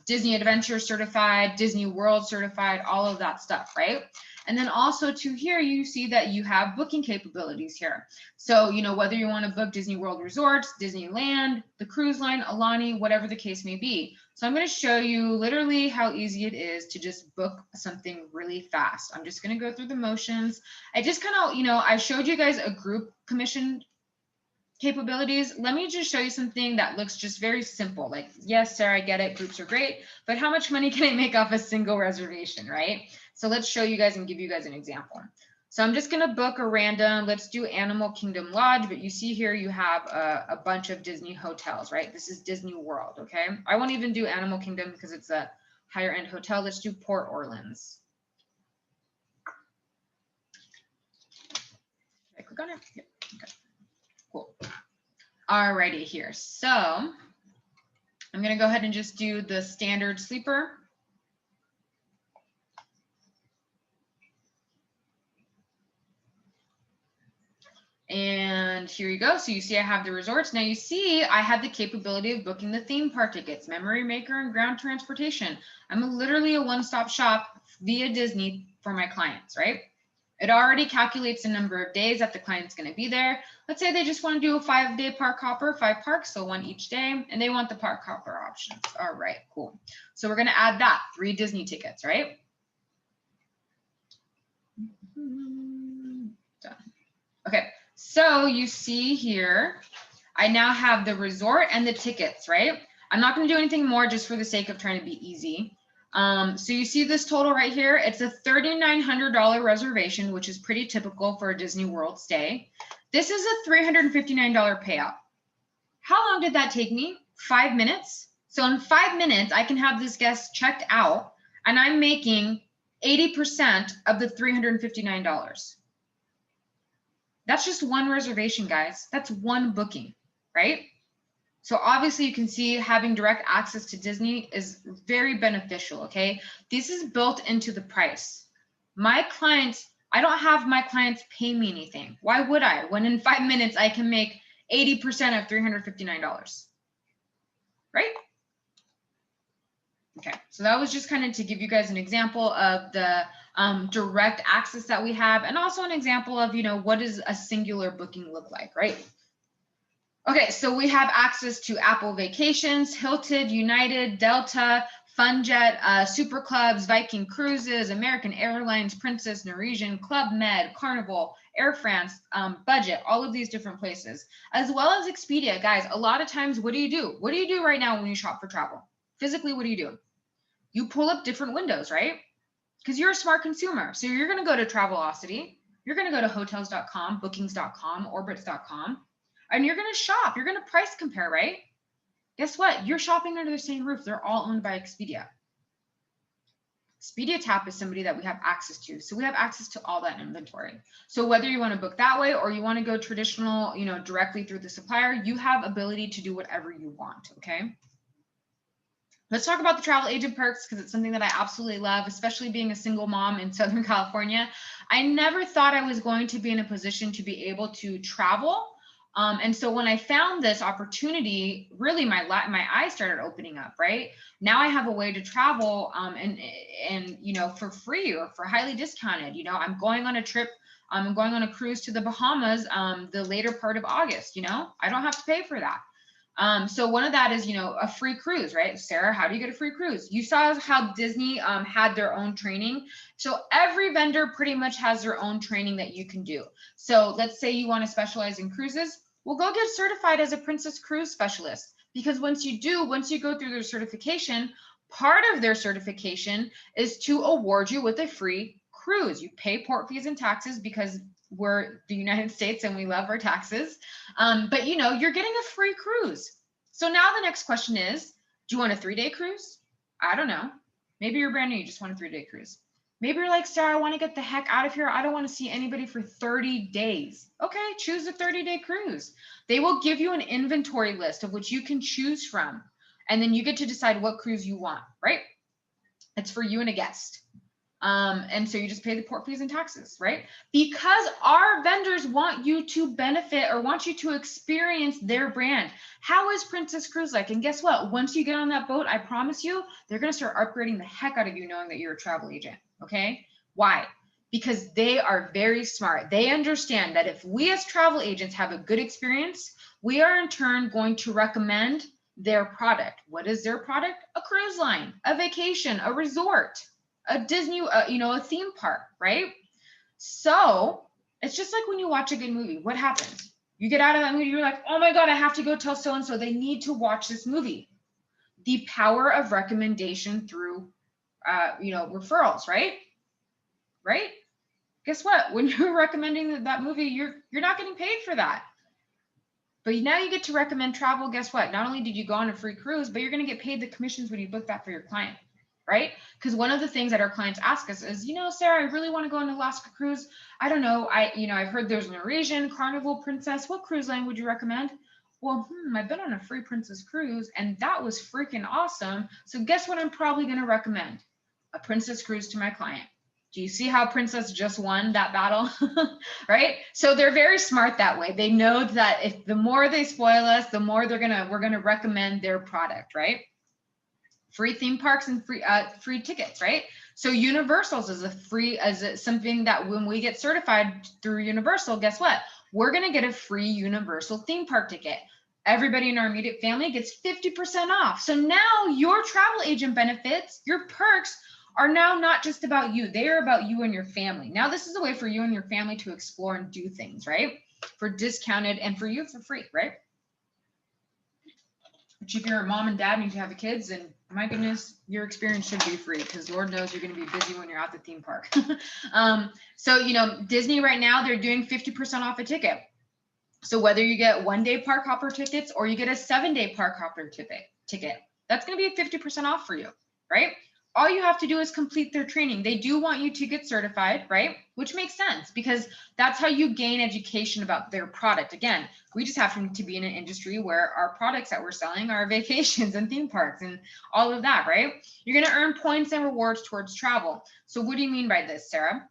Disney Adventure certified, Disney World certified, all of that stuff, right? And then also to here, you see that you have booking capabilities here. So, you know, whether you want to book Disney World Resorts, Disneyland, the cruise line, Alani, whatever the case may be. So I'm going to show you literally how easy it is to just book something really fast. I'm just going to go through the motions. I just kind of, you know, I showed you guys a group commission capabilities. Let me just show you something that looks just very simple. Like, yes, Sarah, I get it. Groups are great, but how much money can I make off a single reservation, right? So let's show you guys and give you guys an example. So I'm just going to book a random, let's do Animal Kingdom Lodge, but you see here you have a bunch of Disney hotels, right? This is Disney World, okay? I won't even do Animal Kingdom because it's a higher end hotel. Let's do Port Orleans. Okay, click on it. Yep. Okay. Cool. Alrighty here. So I'm going to go ahead and just do the standard sleeper. And here you go. So you see I have the resorts. Now you see I have the capability of booking the theme park tickets, memory maker, and ground transportation. I'm literally a one-stop shop via Disney for my clients, right? It already calculates the number of days that the client's going to be there. Let's say they just want to do a 5-day park hopper, 5 parks, so one each day, and they want the park hopper options. All right, cool. So we're going to add that 3 Disney tickets, right? Done. Okay, so you see here, I now have the resort and the tickets, right? I'm not going to do anything more just for the sake of trying to be easy. So you see this total right here, it's a $3,900 reservation, which is pretty typical for a Disney World stay. This is a $359 payout. How long did that take me? 5 minutes. So in 5 minutes, I can have this guest checked out and I'm making 80% of the $359. That's just one reservation, guys. That's one booking, right? So obviously you can see having direct access to Disney is very beneficial, okay? This is built into the price. My clients, I don't have my clients pay me anything. Why would I? When in 5 minutes I can make 80% of $359, right? Okay, so that was just kind of to give you guys an example of the direct access that we have, and also an example of, you know, what does a singular booking look like, right? Okay, so we have access to Apple Vacations, Hilton, United, Delta, FunJet, Super Clubs, Viking Cruises, American Airlines, Princess, Norwegian, Club Med, Carnival, Air France, Budget, all of these different places, as well as Expedia. Guys, a lot of times, what do you do? What do you do right now when you shop for travel? Physically, what do you do? You pull up different windows, right? Because you're a smart consumer. So you're going to go to Travelocity, you're going to go to hotels.com, bookings.com, orbitz.com, and you're going to shop. You're going to price compare, right? Guess what? You're shopping under the same roof. They're all owned by Expedia. Expedia Tap is somebody that we have access to. So we have access to all that inventory. So whether you want to book that way or you want to go traditional, you know, directly through the supplier, you have ability to do whatever you want, okay? Let's talk about the travel agent perks because it's something that I absolutely love, especially being a single mom in Southern California. I never thought I was going to be in a position to be able to travel. And so when I found this opportunity, really my eyes started opening up, right? Now I have a way to travel and you know, for free or for highly discounted. You know, I'm going on a trip. I'm going on a cruise to the Bahamas the later part of August, you know, I don't have to pay for that. So one of that is, you know, a free cruise, right? Sarah, how do you get a free cruise? You saw how Disney had their own training. So every vendor pretty much has their own training that you can do. So let's say you want to specialize in cruises. Well, go get certified as a Princess Cruise Specialist, because once you go through their certification, part of their certification is to award you with a free cruise. You pay port fees and taxes because we're the United States and we love our taxes. But you know, you're getting a free cruise. So now the next question is, do you want a 3-day cruise? I don't know. Maybe you're brand new, you just want a 3-day cruise. Maybe you're like, Sarah, I want to get the heck out of here. I don't want to see anybody for 30 days. Okay, choose a 30-day cruise. They will give you an inventory list of which you can choose from. And then you get to decide what cruise you want, right? It's for you and a guest. And so you just pay the port fees and taxes, right? Because our vendors want you to benefit or want you to experience their brand. How is Princess Cruise like? And guess what? Once you get on that boat, I promise you, they're going to start upgrading the heck out of you knowing that you're a travel agent, okay? Why? because they are very smart. They understand that if we as travel agents have a good experience, we are in turn going to recommend their product. What is their product? A cruise line, a vacation, a resort, a Disney, a theme park, right? So it's just like when you watch a good movie. What happens? You get out of that movie, you're like, oh my God, I have to go tell so-and-so they need to watch this movie. The power of recommendation through, referrals, right? Right? Guess what? When you're recommending that movie, you're not getting paid for that. But now you get to recommend travel. Guess what? Not only did you go on a free cruise, but you're going to get paid the commissions when you book that for your client, right? Because one of the things that our clients ask us is, Sarah, I really want to go on an Alaska cruise. I don't know. I've heard there's an Eurasian, Carnival, Princess. What cruise line would you recommend? Well, I've been on a free Princess cruise and that was freaking awesome. So guess what I'm probably going to recommend? A Princess cruise to my client. Do you see how Princess just won that battle? Right? So they're very smart that way. They know that if the more they spoil us, the more we're gonna recommend their product, right? Free theme parks and free tickets, right? So Universal's is something that when we get certified through Universal, guess what? We're gonna get a free Universal theme park ticket. Everybody in our immediate family gets 50% off. So now your travel agent benefits, your perks, are now not just about you. They are about you and your family. Now this is a way for you and your family to explore and do things, right? For discounted and for you for free, right? But if you're a mom and dad and you have kids, and my goodness, your experience should be free because Lord knows you're going to be busy when you're at the theme park. So, Disney right now, they're doing 50% off a ticket. So whether you get 1-day park hopper tickets or you get a 7-day park hopper ticket, that's going to be 50% off for you, right? All you have to do is complete their training. They do want you to get certified, right? Which makes sense because that's how you gain education about their product. Again, we just happen to be in an industry where our products that we're selling are vacations and theme parks and all of that, right? You're going to earn points and rewards towards travel. So what do you mean by this, Sarah?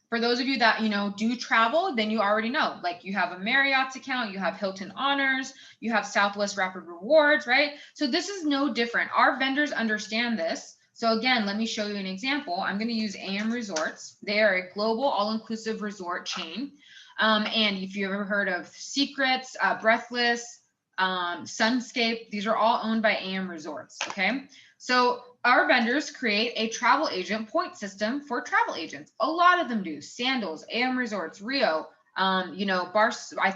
For those of you that, do travel, then you already know, like you have a Marriott's account, you have Hilton Honors, you have Southwest Rapid Rewards, right? So this is no different. Our vendors understand this. So again, let me show you an example. I'm going to use AM Resorts. They are a global all-inclusive resort chain. And if you've ever heard of Secrets, Breathless, Sunscape, these are all owned by AM Resorts, okay? So our vendors create a travel agent point system for travel agents. A lot of them do. Sandals, AM Resorts, Rio, I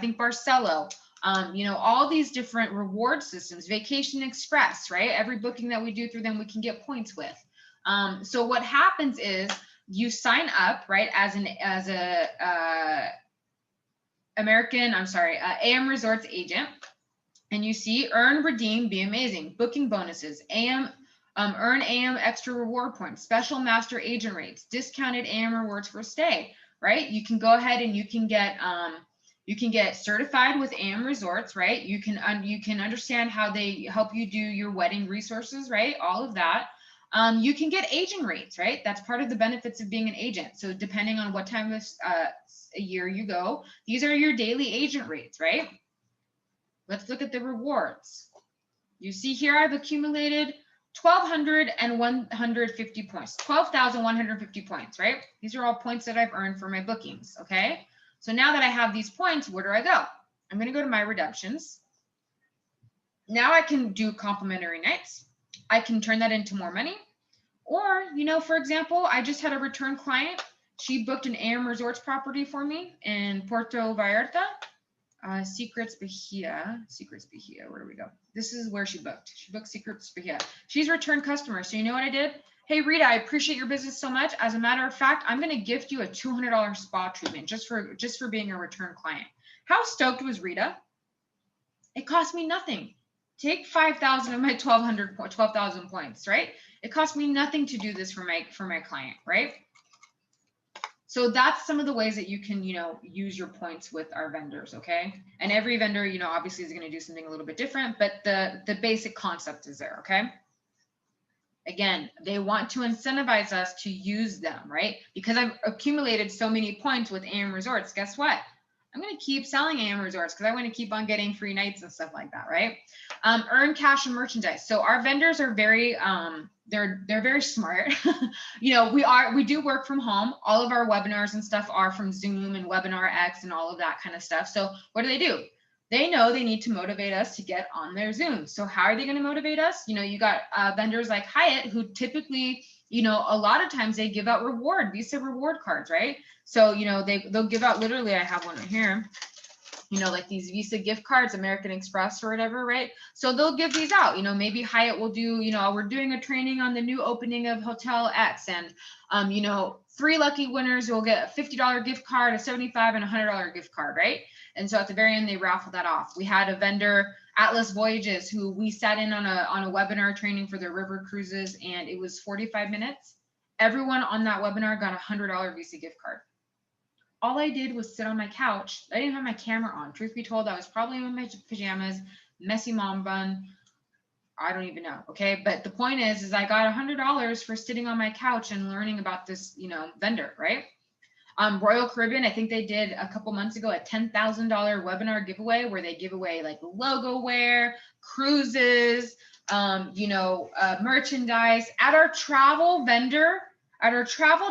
think Barcelo, all these different reward systems, Vacation Express, right? Every booking that we do through them, we can get points with. So what happens is you sign up, right, as a AM Resorts agent, and you see earn, redeem, be amazing, booking bonuses, earn AM extra reward points, special master agent rates, discounted AM rewards for stay, right? You can go ahead and you can get certified with AM Resorts, right? You can understand how they help you do your wedding resources, right? All of that. You can get agent rates, right? That's part of the benefits of being an agent. So depending on what time of a year you go, these are your daily agent rates, right? Let's look at the rewards. You see here, I've accumulated 1,150 points, 12,150 points, right? These are all points that I've earned for my bookings, okay? So now that I have these points, where do I go? I'm going to go to my redemptions. Now I can do complimentary nights. I can turn that into more money. Or, for example, I just had a return client. She booked an AM Resorts property for me in Puerto Vallarta. Secrets Bahia, where do we go? This is where she booked. She booked Secrets Bahia. She's a return customer. So you know what I did? Hey, Rita, I appreciate your business so much. As a matter of fact, I'm going to gift you a $200 spa treatment just for being a return client. How stoked was Rita? It cost me nothing. Take 5,000 of my 12,000 points, right? It cost me nothing to do this for my client, right? So that's some of the ways that you can, use your points with our vendors, okay? And every vendor, obviously is going to do something a little bit different, but the basic concept is there, okay? Again, they want to incentivize us to use them, right? Because I've accumulated so many points with AM Resorts, guess what? I'm going to keep selling AM resorts because I want to keep on getting free nights and stuff like that, right? Earn cash and merchandise. So our vendors are very, they're very smart. You know, we do work from home. All of our webinars and stuff are from Zoom and Webinar X and all of that kind of stuff. So what do? They know they need to motivate us to get on their Zoom. So how are they going to motivate us? You know, you got vendors like Hyatt who typically, you know, a lot of times they give out Visa reward cards, right? So, you know, they'll give out, literally, I have one right here, you know, like these Visa gift cards, American Express or whatever, right? So they'll give these out, you know, maybe Hyatt will do, you know, we're doing a training on the new opening of Hotel X, and, you know, 3 lucky winners will get a $50 gift card, a $75 and a $100 gift card, right? And so at the very end, they raffle that off. We had a vendor, Atlas Voyages, who we sat in on a webinar training for their river cruises, and it was 45 minutes. Everyone on that webinar got a $100 Visa gift card. All I did was sit on my couch. I didn't have my camera on. Truth be told, I was probably in my pajamas, messy mom bun. I don't even know. Okay. But the point is I got $100 for sitting on my couch and learning about this, you know, vendor, right? Royal Caribbean, I think they did a couple months ago a $10,000 webinar giveaway where they give away like logo wear, cruises, you know, merchandise at our travel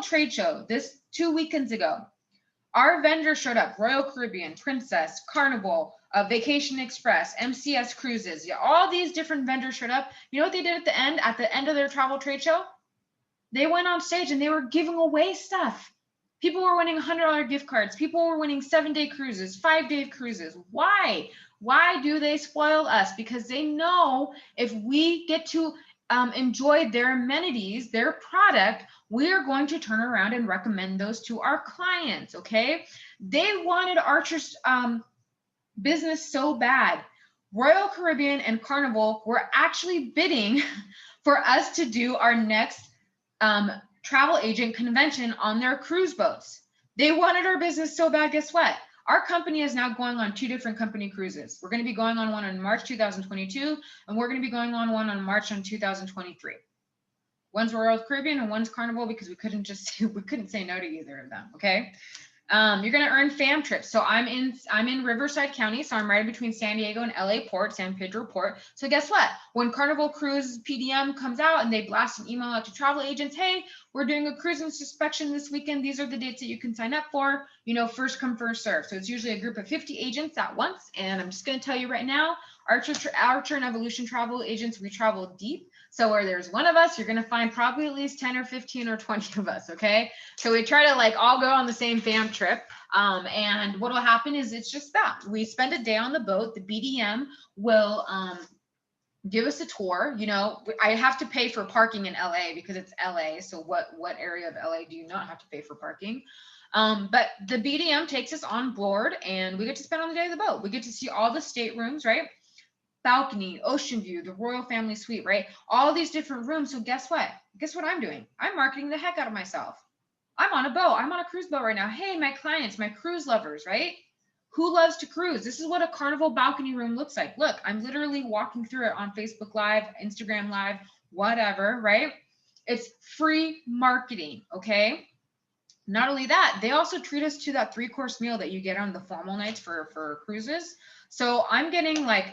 trade show this 2 weekends ago. Our vendor showed up: Royal Caribbean, Princess, Carnival, Vacation Express, MCS Cruises. Yeah, all these different vendors showed up. You know what they did at the end? At the end of their travel trade show, they went on stage and they were giving away stuff. People were winning $100 gift cards. People were winning 7-day cruises, 5-day cruises. Why? Why do they spoil us? Because they know if we get to enjoy their amenities, their product, we are going to turn around and recommend those to our clients, okay? They wanted Archer's business so bad. Royal Caribbean and Carnival were actually bidding for us to do our next travel agent convention on their cruise boats. They wanted our business so bad. Guess what? Our company is now going on 2 different company cruises. We're going to be going on one in March 2022, and we're going to be going on one on March 2023. One's Royal Caribbean and one's Carnival because we couldn't say no to either of them. Okay. You're going to earn fam trips. So I'm in Riverside County. So I'm right between San Diego and LA Port, San Pedro Port. So guess what? When Carnival Cruise PDM comes out and they blast an email out to travel agents, hey, we're doing a cruise inspection this weekend. These are the dates that you can sign up for, you know, first come, first serve. So it's usually a group of 50 agents at once. And I'm just going to tell you right now, Archer and Evolution travel agents, we travel deep. So where there's one of us, you're going to find probably at least 10 or 15 or 20 of us. Okay. So we try to like all go on the same fam trip. And what will happen is it's just that we spend a day on the boat. The BDM will give us a tour. You know, I have to pay for parking in LA because it's LA. So what area of LA do you not have to pay for parking? But the BDM takes us on board and we get to spend on the day of the boat. We get to see all the staterooms, right? Balcony, ocean view, the royal family suite, right? All these different rooms. So guess what? Guess what I'm doing? I'm marketing the heck out of myself. I'm on a boat. I'm on a cruise boat right now. Hey, my clients, my cruise lovers, right? Who loves to cruise? This is what a Carnival balcony room looks like. Look, I'm literally walking through it on Facebook Live, Instagram Live, whatever, right? It's free marketing, okay? Not only that, they also treat us to that 3-course meal that you get on the formal nights for cruises. So I'm getting like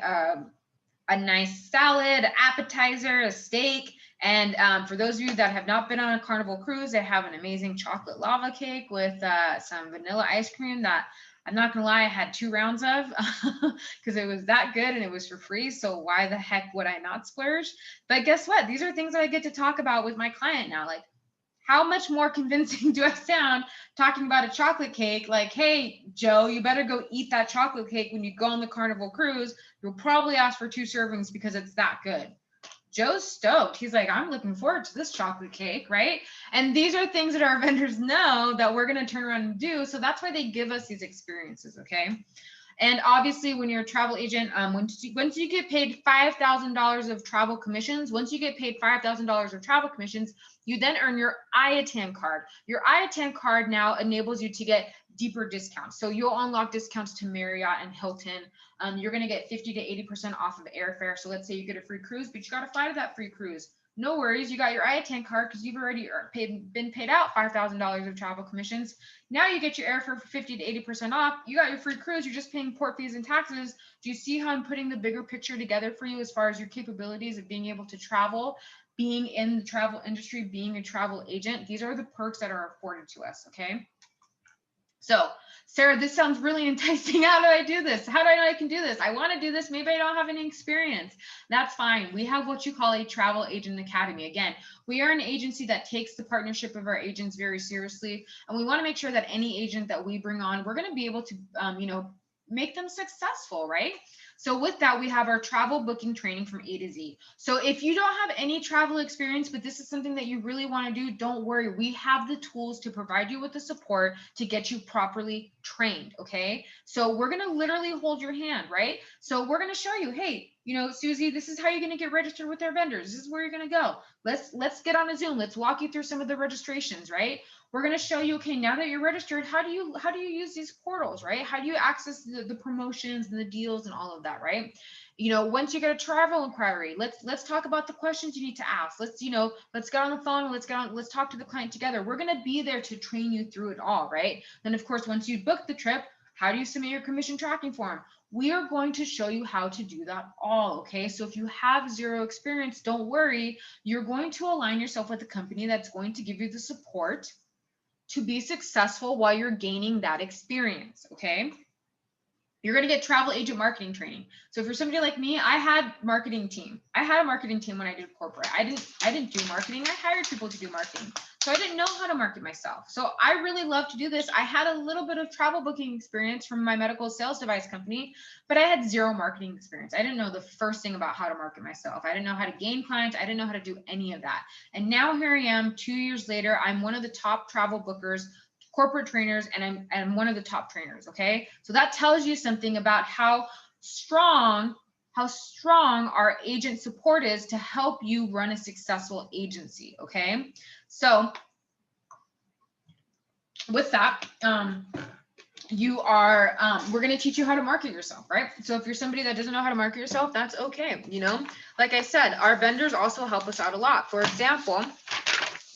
a nice salad, appetizer, a steak. And for those of you that have not been on a Carnival cruise, they have an amazing chocolate lava cake with some vanilla ice cream that I'm not going to lie, I had 2 rounds of because it was that good and it was for free. So why the heck would I not splurge? But guess what? These are things that I get to talk about with my client now. Like, how much more convincing do I sound talking about a chocolate cake? Like, hey, Joe, you better go eat that chocolate cake when you go on the Carnival cruise. You'll probably ask for 2 servings because it's that good. Joe's stoked. He's like, I'm looking forward to this chocolate cake, right? And these are things that our vendors know that we're going to turn around and do. So that's why they give us these experiences, okay? And obviously, when you're a travel agent, once you get paid $5,000 of travel commissions, you then earn your IATAN card. Your IATAN card now enables you to get deeper discounts. So you'll unlock discounts to Marriott and Hilton. You're going to get 50 to 80% off of airfare. So let's say you get a free cruise, but you got to fly to that free cruise. No worries. You got your IATAN card because you've already been paid out $5,000 of travel commissions. Now you get your airfare for 50 to 80% off. You got your free cruise. You're just paying port fees and taxes. Do you see how I'm putting the bigger picture together for you as far as your capabilities of being able to travel, being in the travel industry, being a travel agent? These are the perks that are afforded to us, okay? So, Sarah, this sounds really enticing. How do I do this? How do I know I can do this? I want to do this. Maybe I don't have any experience. That's fine. We have what you call a travel agent academy. Again, we are an agency that takes the partnership of our agents very seriously. And we want to make sure that any agent that we bring on, we're going to be able to, make them successful, right? So with that, we have our travel booking training from A to Z. So if you don't have any travel experience, but this is something that you really want to do, don't worry. We have the tools to provide you with the support to get you properly trained, okay? So we're going to literally hold your hand, right? So we're going to show you, hey, Susie, this is how you're going to get registered with our vendors. This is where you're going to go. Let's get on a Zoom. Let's walk you through some of the registrations, right? We're going to show you, okay, now that you're registered, how do you use these portals, right? How do you access the promotions and the deals and all of that, right? Once you get a travel inquiry, let's talk about the questions you need to ask. Let's get on the phone, let's talk to the client together. We're going to be there to train you through it all, right? Then of course, once you book the trip, how do you submit your commission tracking form? We are going to show you how to do that all, okay? So if you have zero experience, don't worry. You're going to align yourself with a company that's going to give you the support to be successful while you're gaining that experience, okay? You're going to get travel agent marketing training. So for somebody like me, I had a marketing team. I had a marketing team when I did corporate. I didn't do marketing. I hired people to do marketing. So I didn't know how to market myself. So I really love to do this. I had a little bit of travel booking experience from my medical sales device company, but I had zero marketing experience. I didn't know the first thing about how to market myself. I didn't know how to gain clients. I didn't know how to do any of that. And now here I am 2 years later. I'm one of the top travel bookers, corporate trainers, and I'm one of the top trainers, okay? So that tells you something about how strong our agent support is to help you run a successful agency, okay? So with that, we're going to teach you how to market yourself, right? So if you're somebody that doesn't know how to market yourself, that's okay. Like I said, our vendors also help us out a lot. For example,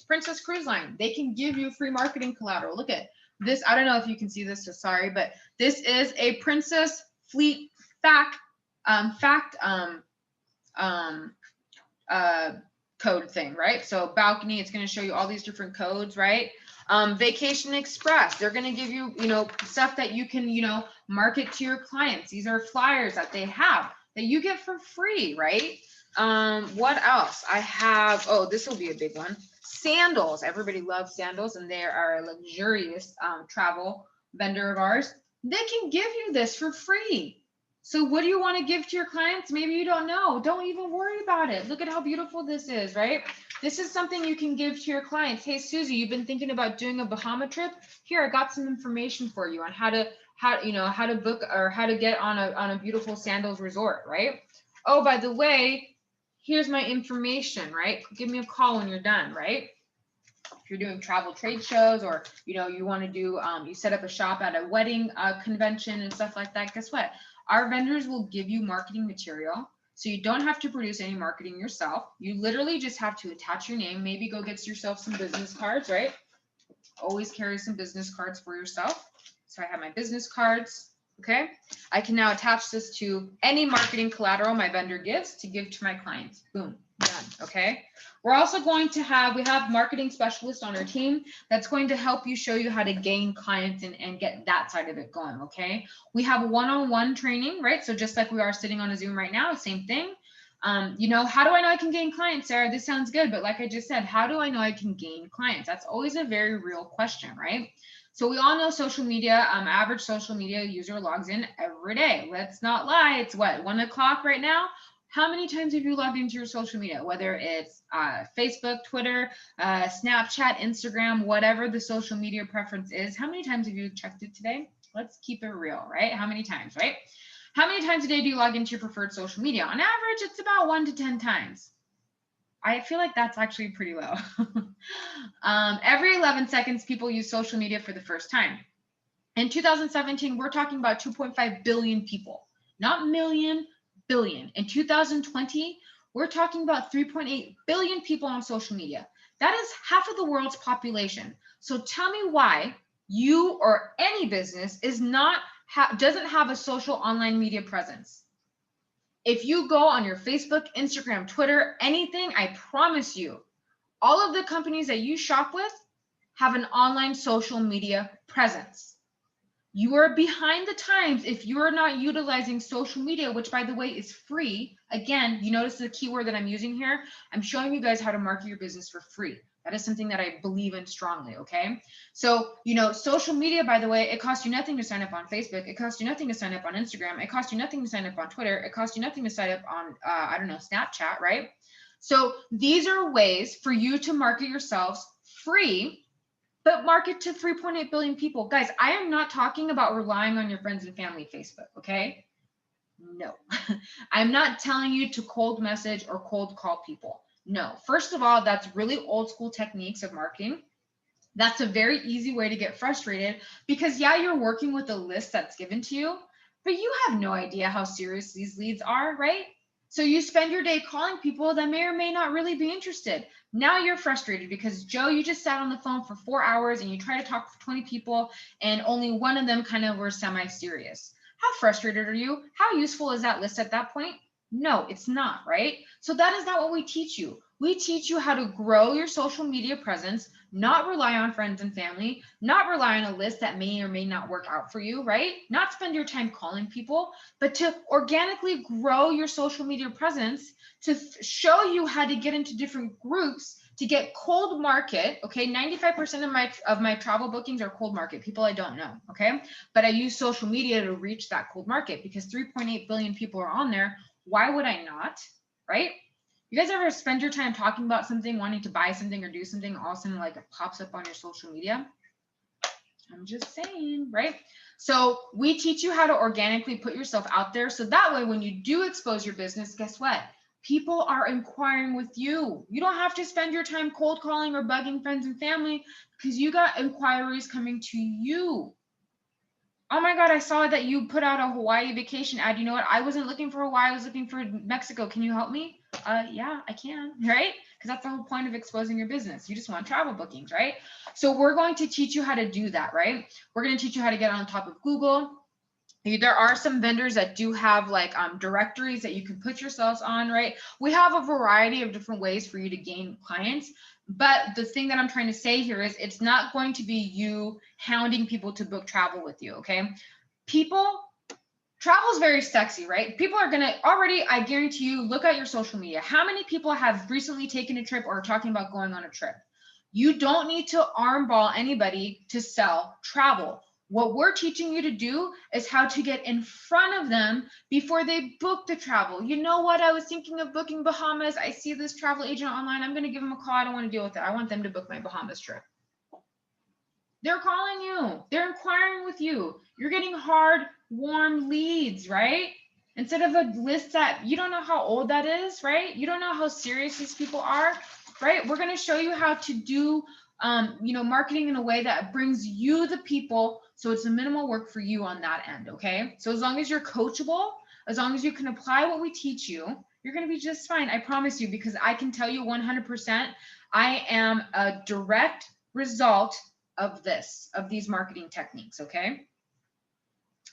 Princess Cruise Line, they can give you free marketing collateral. Look at this. I don't know if you can see this, so sorry, but this is a Princess Fleet code thing, right? So balcony, it's going to show you all these different codes, right? Vacation Express, they're going to give you, stuff that you can, market to your clients. These are flyers that they have that you get for free, right? What else? I have, this will be a big one. Sandals. Everybody loves sandals, and they are a luxurious travel vendor of ours. They can give you this for free. So what do you want to give to your clients? Maybe you don't know. Don't even worry about it. Look at how beautiful this is, right? This is something you can give to your clients. Hey, Susie, you've been thinking about doing a Bahama trip? Here, I got some information for you on how to book or how to get on a beautiful sandals resort, right? Oh, by the way, here's my information, right? Give me a call when you're done, right? If you're doing travel trade shows, or you want to do you set up a shop at a wedding convention and stuff like that, guess what? Our vendors will give you marketing material, so you don't have to produce any marketing yourself. You literally just have to attach your name, maybe go get yourself some business cards, right? Always carry some business cards for yourself. So I have my business cards. Okay, I can now attach this to any marketing collateral my vendor gives to give to my clients. Boom, done. Okay, we're also going to have, we have marketing specialists on our team that's going to help you, show you how to gain clients and get that side of it going. Okay, we have one-on-one training, right? So just like we are sitting on a Zoom right now, same thing. How do I know I can gain clients, Sarah? This sounds good, but like I just said, how do I know I can gain clients? That's always a very real question, right? So we all know social media, average social media user logs in every day. Let's not lie. It's what, 1 o'clock right now? How many times have you logged into your social media? Whether it's Facebook, Twitter, Snapchat, Instagram, whatever the social media preference is. How many times have you checked it today? Let's keep it real, right? How many times, right? How many times a day do you log into your preferred social media? On average, it's about 1 to 10 times. I feel like that's actually pretty low. Every 11 seconds, people use social media for the first time. In 2017, we're talking about 2.5 billion people, not million, billion. In 2020, We're talking about 3.8 billion people on social media. That is half of the world's population. So tell me why you or any business is not doesn't have a social online media presence. If you go on your Facebook, Instagram, Twitter, anything, I promise you, all of the companies that you shop with have an online social media presence. You are behind the times if you are not utilizing social media, which by the way is free. Again, you notice the keyword that I'm using here. I'm showing you guys how to market your business for free. That is something that I believe in strongly, okay? So, social media, by the way, it costs you nothing to sign up on Facebook. It costs you nothing to sign up on Instagram. It costs you nothing to sign up on Twitter. It costs you nothing to sign up on, Snapchat, right? So these are ways for you to market yourselves free, but market to 3.8 billion people. Guys, I am not talking about relying on your friends and family Facebook, okay? No. I'm not telling you to cold message or cold call people. No. First of all, that's really old school techniques of marketing. That's a very easy way to get frustrated because, yeah, you're working with a list that's given to you, but you have no idea how serious these leads are, right? So you spend your day calling people that may or may not really be interested. Now you're frustrated because, Joe, you just sat on the phone for 4 hours and you try to talk to 20 people and only one of them kind of were semi-serious. How frustrated are you? How useful is that list at that point? No, it's not, right? So that is not what we teach you. We teach you how to grow your social media presence, not rely on friends and family, not rely on a list that may or may not work out for you, right? Not spend your time calling people, but to organically grow your social media presence, to show you how to get into different groups, to get cold market. Okay, 95% of my travel bookings are cold market, people I don't know. Okay, but I use social media to reach that cold market because 3.8 billion people are on there. Why would I not? Right? You guys ever spend your time talking about something, wanting to buy something or do something, all of a sudden like it pops up on your social media? I'm just saying, right? So we teach you how to organically put yourself out there. So that way, when you do expose your business, guess what? People are inquiring with you. You don't have to spend your time cold calling or bugging friends and family because you got inquiries coming to you. Oh my God, I saw that you put out a Hawaii vacation ad. You know what? I wasn't looking for Hawaii. I was looking for Mexico. Can you help me? Yeah, I can, right? Because that's the whole point of exposing your business. You just want travel bookings, right? So we're going to teach you how to do that, right? We're going to teach you how to get on top of Google. There are some vendors that do have like directories that you can put yourselves on, right? We have a variety of different ways for you to gain clients. But the thing that I'm trying to say here is it's not going to be you hounding people to book travel with you, okay? Travel is very sexy, right? People are going to already, I guarantee you, look at your social media. How many people have recently taken a trip or are talking about going on a trip? You don't need to armball anybody to sell travel. What we're teaching you to do is how to get in front of them before they book the travel. You know what? I was thinking of booking Bahamas. I see this travel agent online. I'm going to give them a call. I don't want to deal with it. I want them to book my Bahamas trip. They're calling you. They're inquiring with you. You're getting hard, warm leads, right? Instead of a list that you don't know how old that is, right? You don't know how serious these people are, right? We're going to show you how to do marketing in a way that brings you the people, so it's a minimal work for you on that end, okay? So as long as you're coachable, as long as you can apply what we teach you, you're going to be just fine. I promise you, because I can tell you 100%, I am a direct result of these marketing techniques, okay?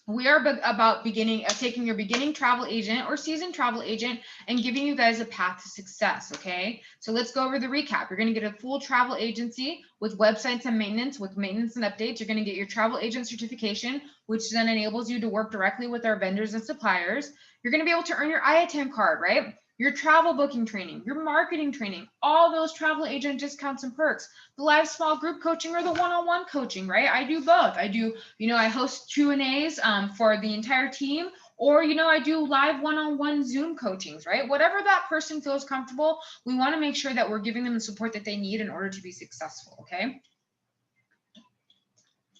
We are about taking your beginning travel agent or seasoned travel agent and giving you guys a path to success, okay? So let's go over the recap. You're going to get a full travel agency with websites and maintenance, with maintenance and updates. You're going to get your travel agent certification, which then enables you to work directly with our vendors and suppliers. You're going to be able to earn your IATM card, right? Your travel booking training, your marketing training, all those travel agent discounts and perks, the live small group coaching or the one-on-one coaching, right? I do both. I do, I host Q&As for the entire team, or, I do live one-on-one Zoom coachings, right? Whatever that person feels comfortable, we want to make sure that we're giving them the support that they need in order to be successful, okay?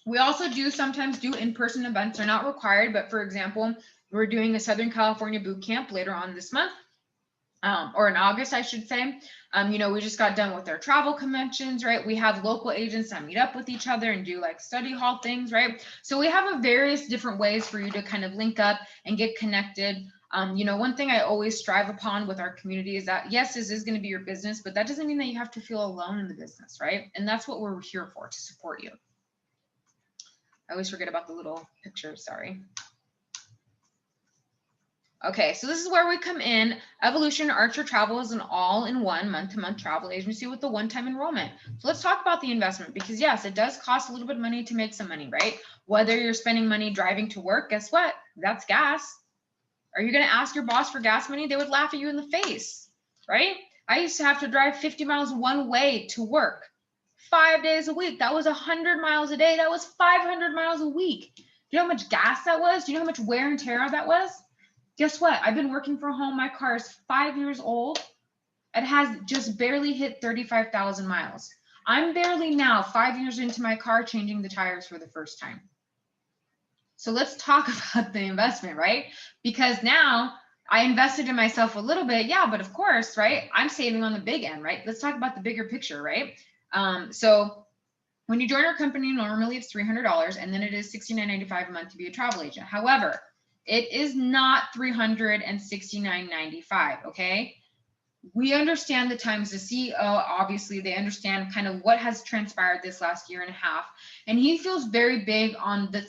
We also sometimes do in-person events. They're not required, but for example, we're doing a Southern California boot camp later on this month. Or in August, I should say. We just got done with our travel conventions, right? We have local agents that meet up with each other and do like study hall things, right? So we have various different ways for you to kind of link up and get connected. You know, one thing I always strive upon with our community is that, yes, this is going to be your business, but that doesn't mean that you have to feel alone in the business, right? And that's what we're here for, to support you. I always forget about the little picture, sorry. Okay, so this is where we come in. Evolution Archer Travel is an all-in-one month-to-month travel agency with a one-time enrollment. So let's talk about the investment, because yes, it does cost a little bit of money to make some money, right? Whether you're spending money driving to work, guess what? That's gas. Are you going to ask your boss for gas money? They would laugh at you in the face, right? I used to have to drive 50 miles one way to work 5 days a week. That was 100 miles a day. That was 500 miles a week. Do you know how much gas that was? Do you know how much wear and tear that was? Guess what? I've been working from home. My car is 5 years old. It has just barely hit 35,000 miles. I'm barely now 5 years into my car changing the tires for the first time. So let's talk about the investment, right? Because now I invested in myself a little bit. Yeah, but of course, right? I'm saving on the big end, right? Let's talk about the bigger picture, right? So when you join our company, normally it's $300 and then it is $69.95 a month to be a travel agent. However, it is not $369.95, okay? We understand the times. The CEO, obviously, they understand kind of what has transpired this last year and a half, and he feels very big on the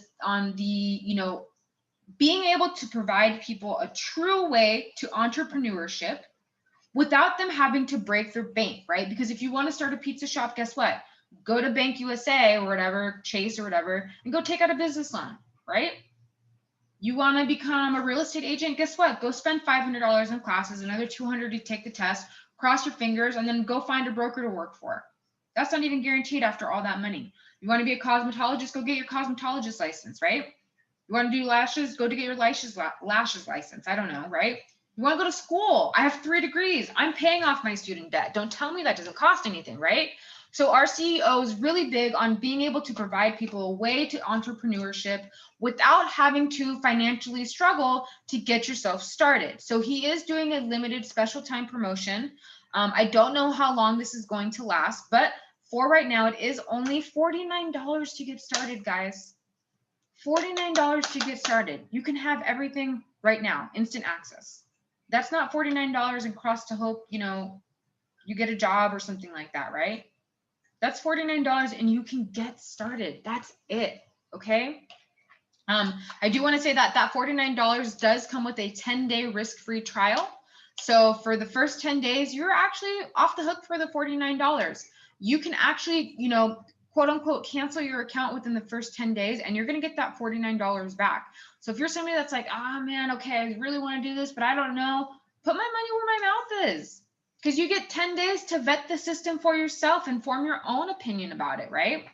you know, being able to provide people a true way to entrepreneurship without them having to break their bank, right? Because if you want to start a pizza shop, guess what? Go to Bank USA or whatever, Chase or whatever, and go take out a business loan, right? You want to become a real estate agent? Guess what? Go spend $500 in classes, another $200 to take the test, cross your fingers, and then go find a broker to work for. That's not even guaranteed after all that money. You want to be a cosmetologist? Go get your cosmetologist license, right? You want to do lashes? Go to get your lashes license. I don't know, right? You want to go to school? I have 3 degrees. I'm paying off my student debt. Don't tell me that doesn't cost anything, right? So our CEO is really big on being able to provide people a way to entrepreneurship without having to financially struggle to get yourself started. So he is doing a limited special time promotion. I don't know how long this is going to last, but for right now, it is only $49 to get started, guys. $49 to get started. You can have everything right now, instant access. That's not $49 and cross to hope, you know, you get a job or something like that, right? That's $49 and you can get started. That's it, okay? I do want to say that that $49 does come with a 10-day risk-free trial. So for the first 10 days, you're actually off the hook for the $49. You can actually, you know, quote unquote, cancel your account within the first 10 days and you're going to get that $49 back. So if you're somebody that's like, ah, man, okay, I really want to do this, but I don't know, put my money where my mouth is. Because you get 10 days to vet the system for yourself and form your own opinion about it, right?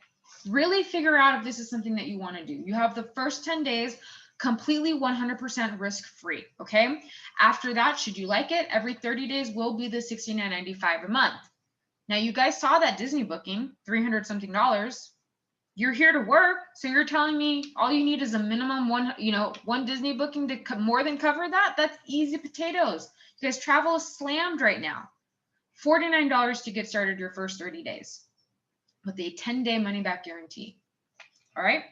Really figure out if this is something that you want to do. You have the first 10 days completely 100% risk-free, okay? After that, should you like it, every 30 days will be the $69.95 a month. Now, you guys saw that Disney booking, $300 something. You're here to work, so you're telling me all you need is a minimum one Disney booking to more than cover that? That's easy potatoes. You guys, travel is slammed right now. $49 to get started your first 30 days with a 10-day money-back guarantee. All right.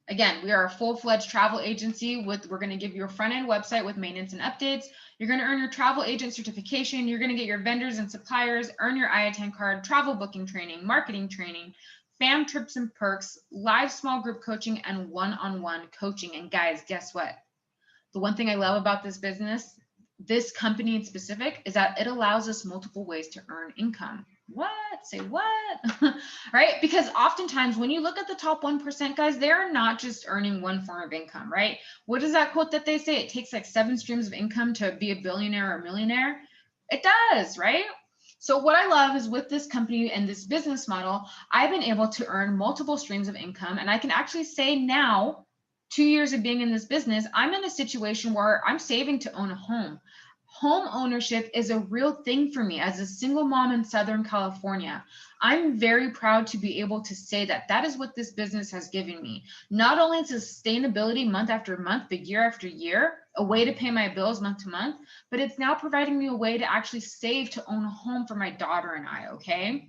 Again, we are a full-fledged travel agency we're going to give you a front-end website with maintenance and updates. You're going to earn your travel agent certification. You're going to get your vendors and suppliers, earn your IATAN card, travel booking training, marketing training, fam trips and perks, live small group coaching, and one-on-one coaching. And guys, guess what? The one thing I love about this business, this company in specific, is that it allows us multiple ways to earn income. What? Say what? Right? Because oftentimes when you look at the top 1%, guys, they're not just earning one form of income, right? What is that quote that they say? It takes like 7 streams of income to be a billionaire or a millionaire. It does, right? So what I love is with this company and this business model, I've been able to earn multiple streams of income. And I can actually say now, 2 years of being in this business, I'm in a situation where I'm saving to own a home. Home ownership is a real thing for me as a single mom in Southern California. I'm very proud to be able to say that that is what this business has given me. Not only sustainability month after month, but year after year, a way to pay my bills month to month, but it's now providing me a way to actually save to own a home for my daughter and I, okay?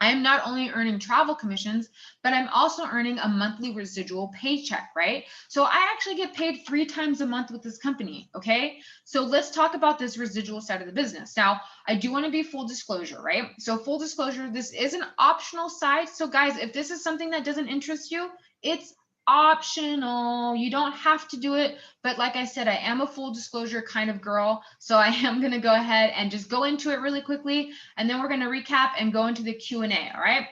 I am not only earning travel commissions, but I'm also earning a monthly residual paycheck, right? So I actually get paid 3 times a month with this company, okay? So let's talk about this residual side of the business. Now, I do want to be full disclosure, right? So full disclosure, this is an optional side. So guys, if this is something that doesn't interest you, it's optional. You don't have to do it. But like I said, I am a full disclosure kind of girl. So I am going to go ahead and just go into it really quickly. And then we're going to recap and go into the Q&A. All right.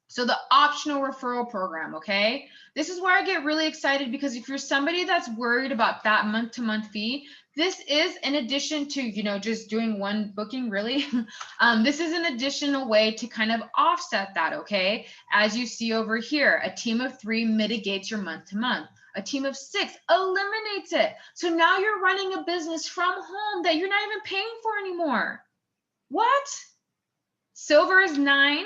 So the optional referral program, okay? This is where I get really excited, because if you're somebody that's worried about that month-to-month fee, this is in addition to, you know, just doing one booking, really. This is an additional way to kind of offset that, okay? As you see over here, a team of 3 mitigates your month-to-month. A team of 6 eliminates it. So now you're running a business from home that you're not even paying for anymore. What? Silver is 9.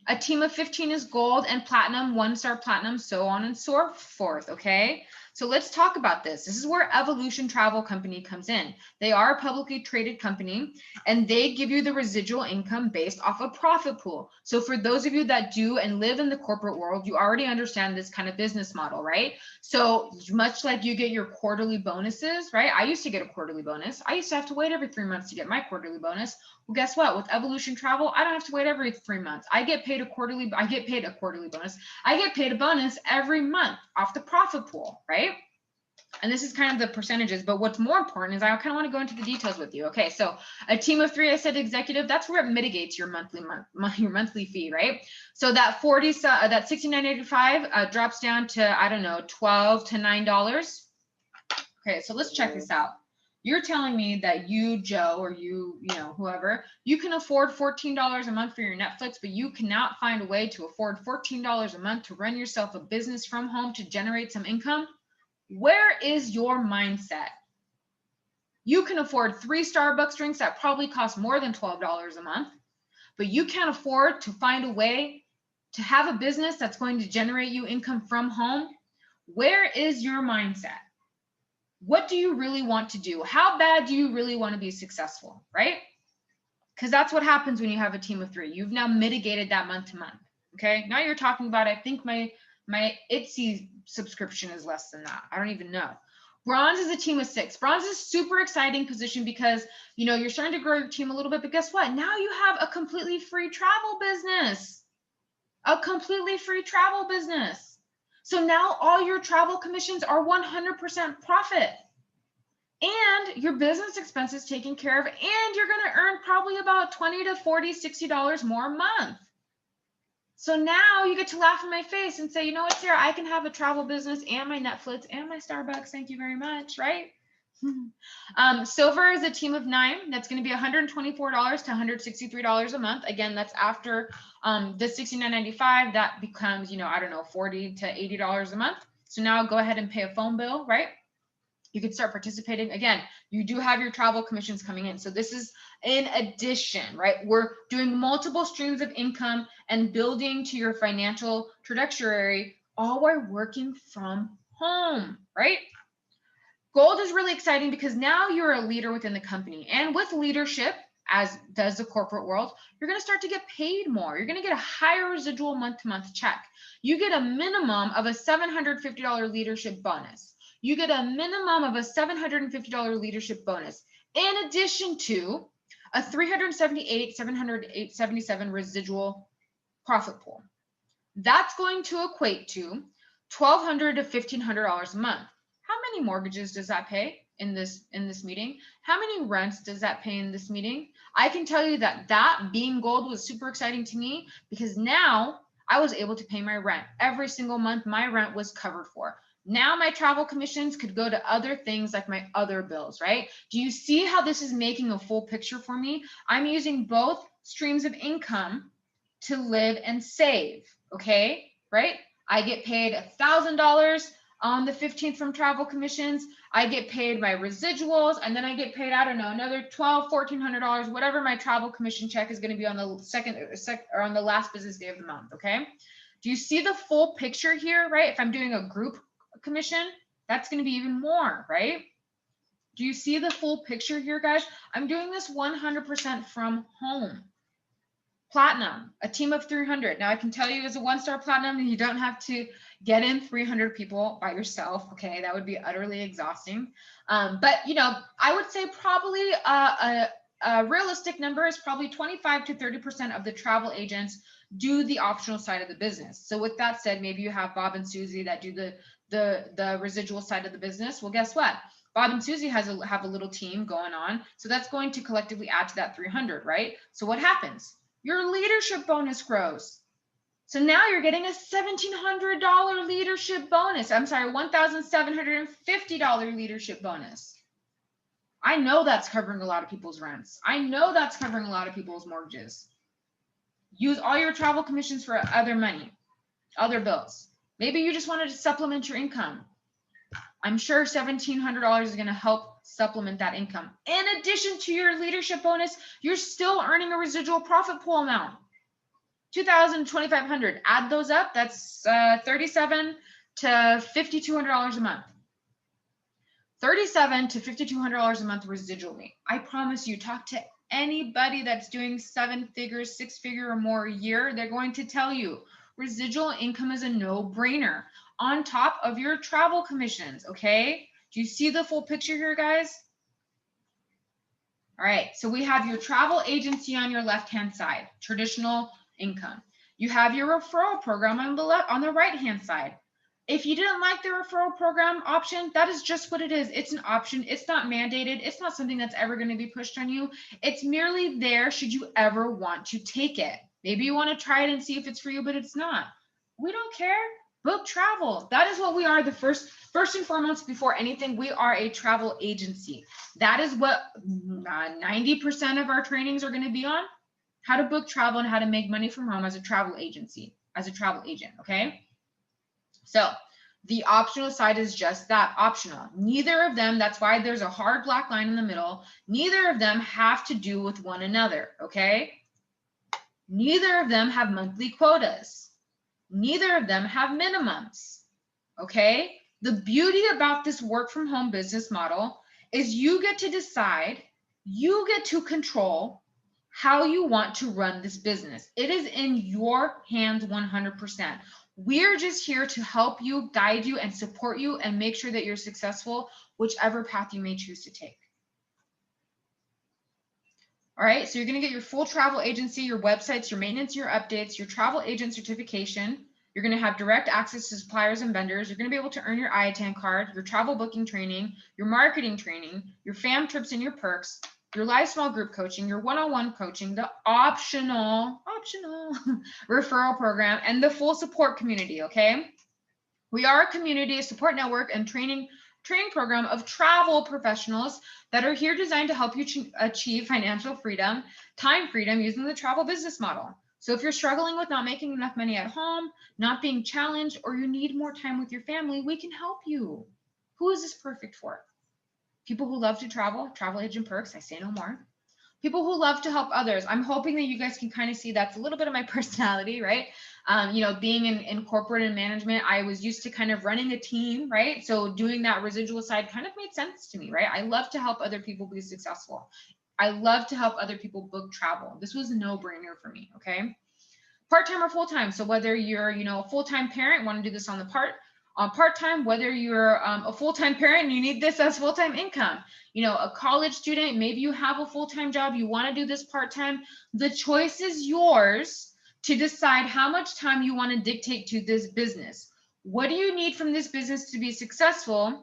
A team of 15 is gold, and platinum, 1-star platinum, so on and so forth, okay? So let's talk about this. This is where Evolution Travel Company comes in. They are a publicly traded company, and they give you the residual income based off a profit pool. So for those of you that do and live in the corporate world, you already understand this kind of business model, right? So much like you get your quarterly bonuses, right? I used to get a quarterly bonus. I used to have to wait every 3 months to get my quarterly bonus. Well, guess what? With Evolution Travel, I don't have to wait every 3 months. I get paid a quarterly bonus. I get paid a bonus every month off the profit pool, right? And this is kind of the percentages, but what's more important is I kind of want to go into the details with you. Okay, so a team of 3, I said executive, that's where it mitigates your monthly fee, right? So that that $69.85 drops down to, I don't know, $12 to $9. Okay, so let's check this out. You're telling me that you, Joe, or you know, whoever, you can afford $14 a month for your Netflix, but you cannot find a way to afford $14 a month to run yourself a business from home to generate some income? Where is your mindset? You can afford 3 Starbucks drinks that probably cost more than $12 a month, but you can't afford to find a way to have a business that's going to generate you income from home. Where is your mindset? What do you really want to do? How bad do you really want to be successful, right? Because that's what happens when you have a team of 3. You've now mitigated that month to month. Okay. Now you're talking about, I think my Etsy subscription is less than that. I don't even know. Bronze is a team of 6. Bronze is super exciting position because, you know, you're starting to grow your team a little bit, but guess what? Now you have a completely free travel business. A completely free travel business. So now all your travel commissions are 100% profit. And your business expenses taken care of, and you're going to earn probably about $20 to $40, $60 more a month. So now you get to laugh in my face and say, you know what, Sarah, I can have a travel business and my Netflix and my Starbucks. Thank you very much, right? Silver is a team of 9. That's going to be $124 to $163 a month. Again, that's after the $69.95. That becomes, you know, I don't know, $40 to $80 a month. So now go ahead and pay a phone bill, right? You can start participating. Again, you do have your travel commissions coming in. So this is in addition, right? We're doing multiple streams of income and building to your financial trajectory, all while working from home, right? Gold is really exciting because now you're a leader within the company. And with leadership, as does the corporate world, you're going to start to get paid more. You're going to get a higher residual month-to-month check. You get a minimum of a $750 leadership bonus. You get a minimum of a $750 leadership bonus, in addition to a $378,777 residual profit pool. That's going to equate to $1,200 to $1,500 a month. How many mortgages does that pay in this meeting? How many rents does that pay in this meeting? I can tell you that being gold was super exciting to me, because now I was able to pay my rent. Every single month, my rent was covered for. Now my travel commissions could go to other things like my other bills, right? Do you see how this is making a full picture for me? I'm using both streams of income to live and save, okay, right? I get paid $1,000 on the 15th from travel commissions. I get paid my residuals, and then I get paid, I don't know, another $1,200, $1,400, whatever my travel commission check is going to be on the or on the last business day of the month, okay? Do you see the full picture here, right? If I'm doing a group commission, that's going to be even more, right? Do you see the full picture here, guys? I'm doing this 100% from home. Platinum, a team of 300. Now I can tell you as a 1-star platinum, you don't have to get in 300 people by yourself. Okay, that would be utterly exhausting. But you know, I would say probably a realistic number is probably 25 to 30% of the travel agents do the optional side of the business. So with that said, maybe you have Bob and Susie that do the residual side of the business. Well, guess what? Bob and Susie have a little team going on. So that's going to collectively add to that 300, right? So what happens? Your leadership bonus grows. So now you're getting a $1,700 leadership bonus. I'm sorry, $1,750 leadership bonus. I know that's covering a lot of people's rents. I know that's covering a lot of people's mortgages. Use all your travel commissions for other money, other bills. Maybe you just wanted to supplement your income. I'm sure $1,700 is going to help supplement that income. In addition to your leadership bonus, you're still earning a residual profit pool amount. $2,000, $2,500. Add those up. That's $3,700 to $5,200 a month. $3,700 to $5,200 a month residually. I promise you, talk to anybody that's doing 7 figures, 6 figure or more a year. They're going to tell you residual income is a no-brainer on top of your travel commissions. Okay, do you see the full picture here, guys? All right, so we have your travel agency on your left-hand side, traditional income. You have your referral program on the right-hand side. If you didn't like the referral program option, that is just what it is. It's an option. It's not mandated. It's not something that's ever going to be pushed on you. It's merely there should you ever want to take it. Maybe you want to try it and see if it's for you, but it's not. We don't care. Book travel. That is what we are. The first and foremost, before anything, we are a travel agency. That is what 90% of our trainings are going to be on. How to book travel and how to make money from home as a travel agency, as a travel agent. Okay. So the optional side is just that, optional. Neither of them, that's why there's a hard black line in the middle. Neither of them have to do with one another. Okay. Neither of them have monthly quotas. Neither of them have minimums. Okay. The beauty about this work from home business model is you get to decide, you get to control how you want to run this business. It is in your hands 100%. We're just here to help you, guide you, and support you and make sure that you're successful, whichever path you may choose to take. All right, so you're going to get your full travel agency, your websites, your maintenance, your updates, your travel agent certification. You're going to have direct access to suppliers and vendors. You're going to be able to earn your IATAN card, your travel booking training, your marketing training, your fam trips and your perks, your live small group coaching, your one-on-one coaching, the optional referral program, and the full support community, okay? We are a community, a support network, and training program of travel professionals that are here designed to help you achieve financial freedom, time freedom using the travel business model. So if you're struggling with not making enough money at home, not being challenged, or you need more time with your family, we can help you. Who is this perfect for? People who love to travel, travel agent perks, I say no more. People who love to help others. I'm hoping that you guys can kind of see that's a little bit of my personality, right? You know, being in corporate and management, I was used to kind of running a team, right? So doing that residual side kind of made sense to me, right? I love to help other people be successful. I love to help other people book travel. This was a no-brainer for me, okay? Part-time or full-time. So whether you're, you know, a full-time parent, want to do this on the part-time, whether you're a full-time parent and you need this as full-time income, you know, a college student, maybe you have a full-time job, you want to do this part-time, the choice is yours to decide how much time you want to dictate to this business. What do you need from this business to be successful?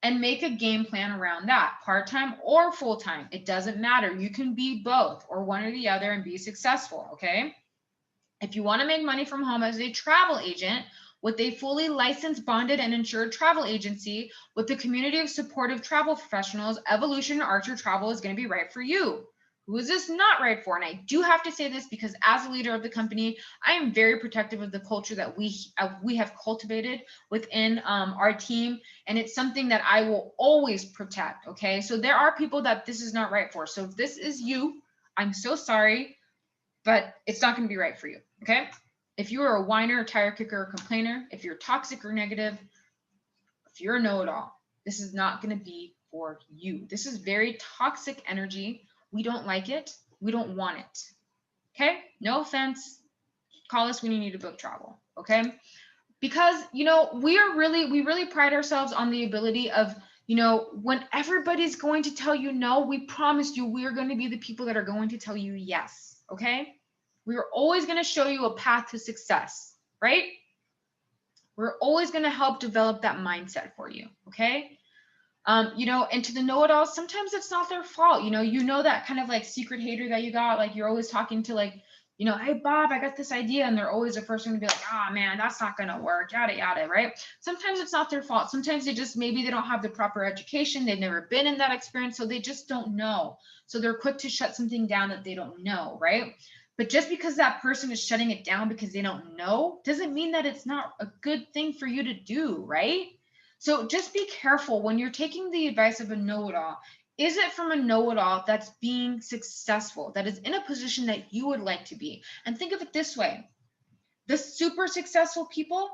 And make a game plan around that, part-time or full-time. It doesn't matter. You can be both or one or the other and be successful, okay? If you want to make money from home as a travel agent with a fully licensed, bonded, and insured travel agency with a community of supportive travel professionals, Evolution Archer Travel is going to be right for you. Who is this not right for? And I do have to say this because as a leader of the company, I am very protective of the culture that we have cultivated within our team. And it's something that I will always protect, okay? So there are people that this is not right for. So if this is you, I'm so sorry, but it's not going to be right for you, okay? If you are a whiner, a tire kicker, or complainer, if you're toxic or negative, if you're a know-it-all, this is not going to be for you. This is very toxic energy. We don't like it. We don't want it. Okay, no offense. Call us when you need to book travel. Okay, because you know we really pride ourselves on the ability of, you know, when everybody's going to tell you no, we promise you we are going to be the people that are going to tell you yes. Okay, we are always going to show you a path to success, right? We're always going to help develop that mindset for you. Okay, you know, and to the know-it-alls, sometimes it's not their fault. You know that kind of like secret hater that you got, like you're always talking to, like, you know, hey Bob, I got this idea, and they're always the first one to be like, ah, man, that's not gonna work, yada yada, right? Sometimes it's not their fault. Sometimes they just, maybe they don't have the proper education, they've never been in that experience, so they just don't know. So they're quick to shut something down that they don't know, right? But just because that person is shutting it down because they don't know doesn't mean that it's not a good thing for you to do, right? So just be careful when you're taking the advice of a know-it-all. Is it from a know-it-all that's being successful, that is in a position that you would like to be? And think of it this way. The super successful people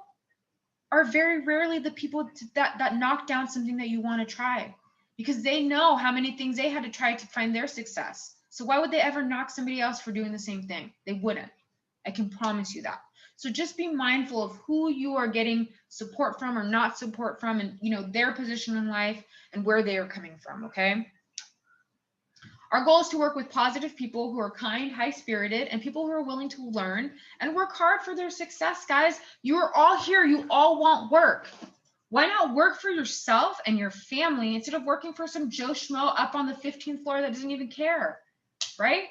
are very rarely the people that knock down something that you want to try, because they know how many things they had to try to find their success. So why would they ever knock somebody else for doing the same thing? They wouldn't. I can promise you that. So just be mindful of who you are getting support from or not support from, and you know their position in life and where they are coming from. Okay. Our goal is to work with positive people who are kind, high-spirited, and people who are willing to learn and work hard for their success, guys. You are all here. You all want work. Why not work for yourself and your family instead of working for some Joe Schmo up on the 15th floor that doesn't even care, right?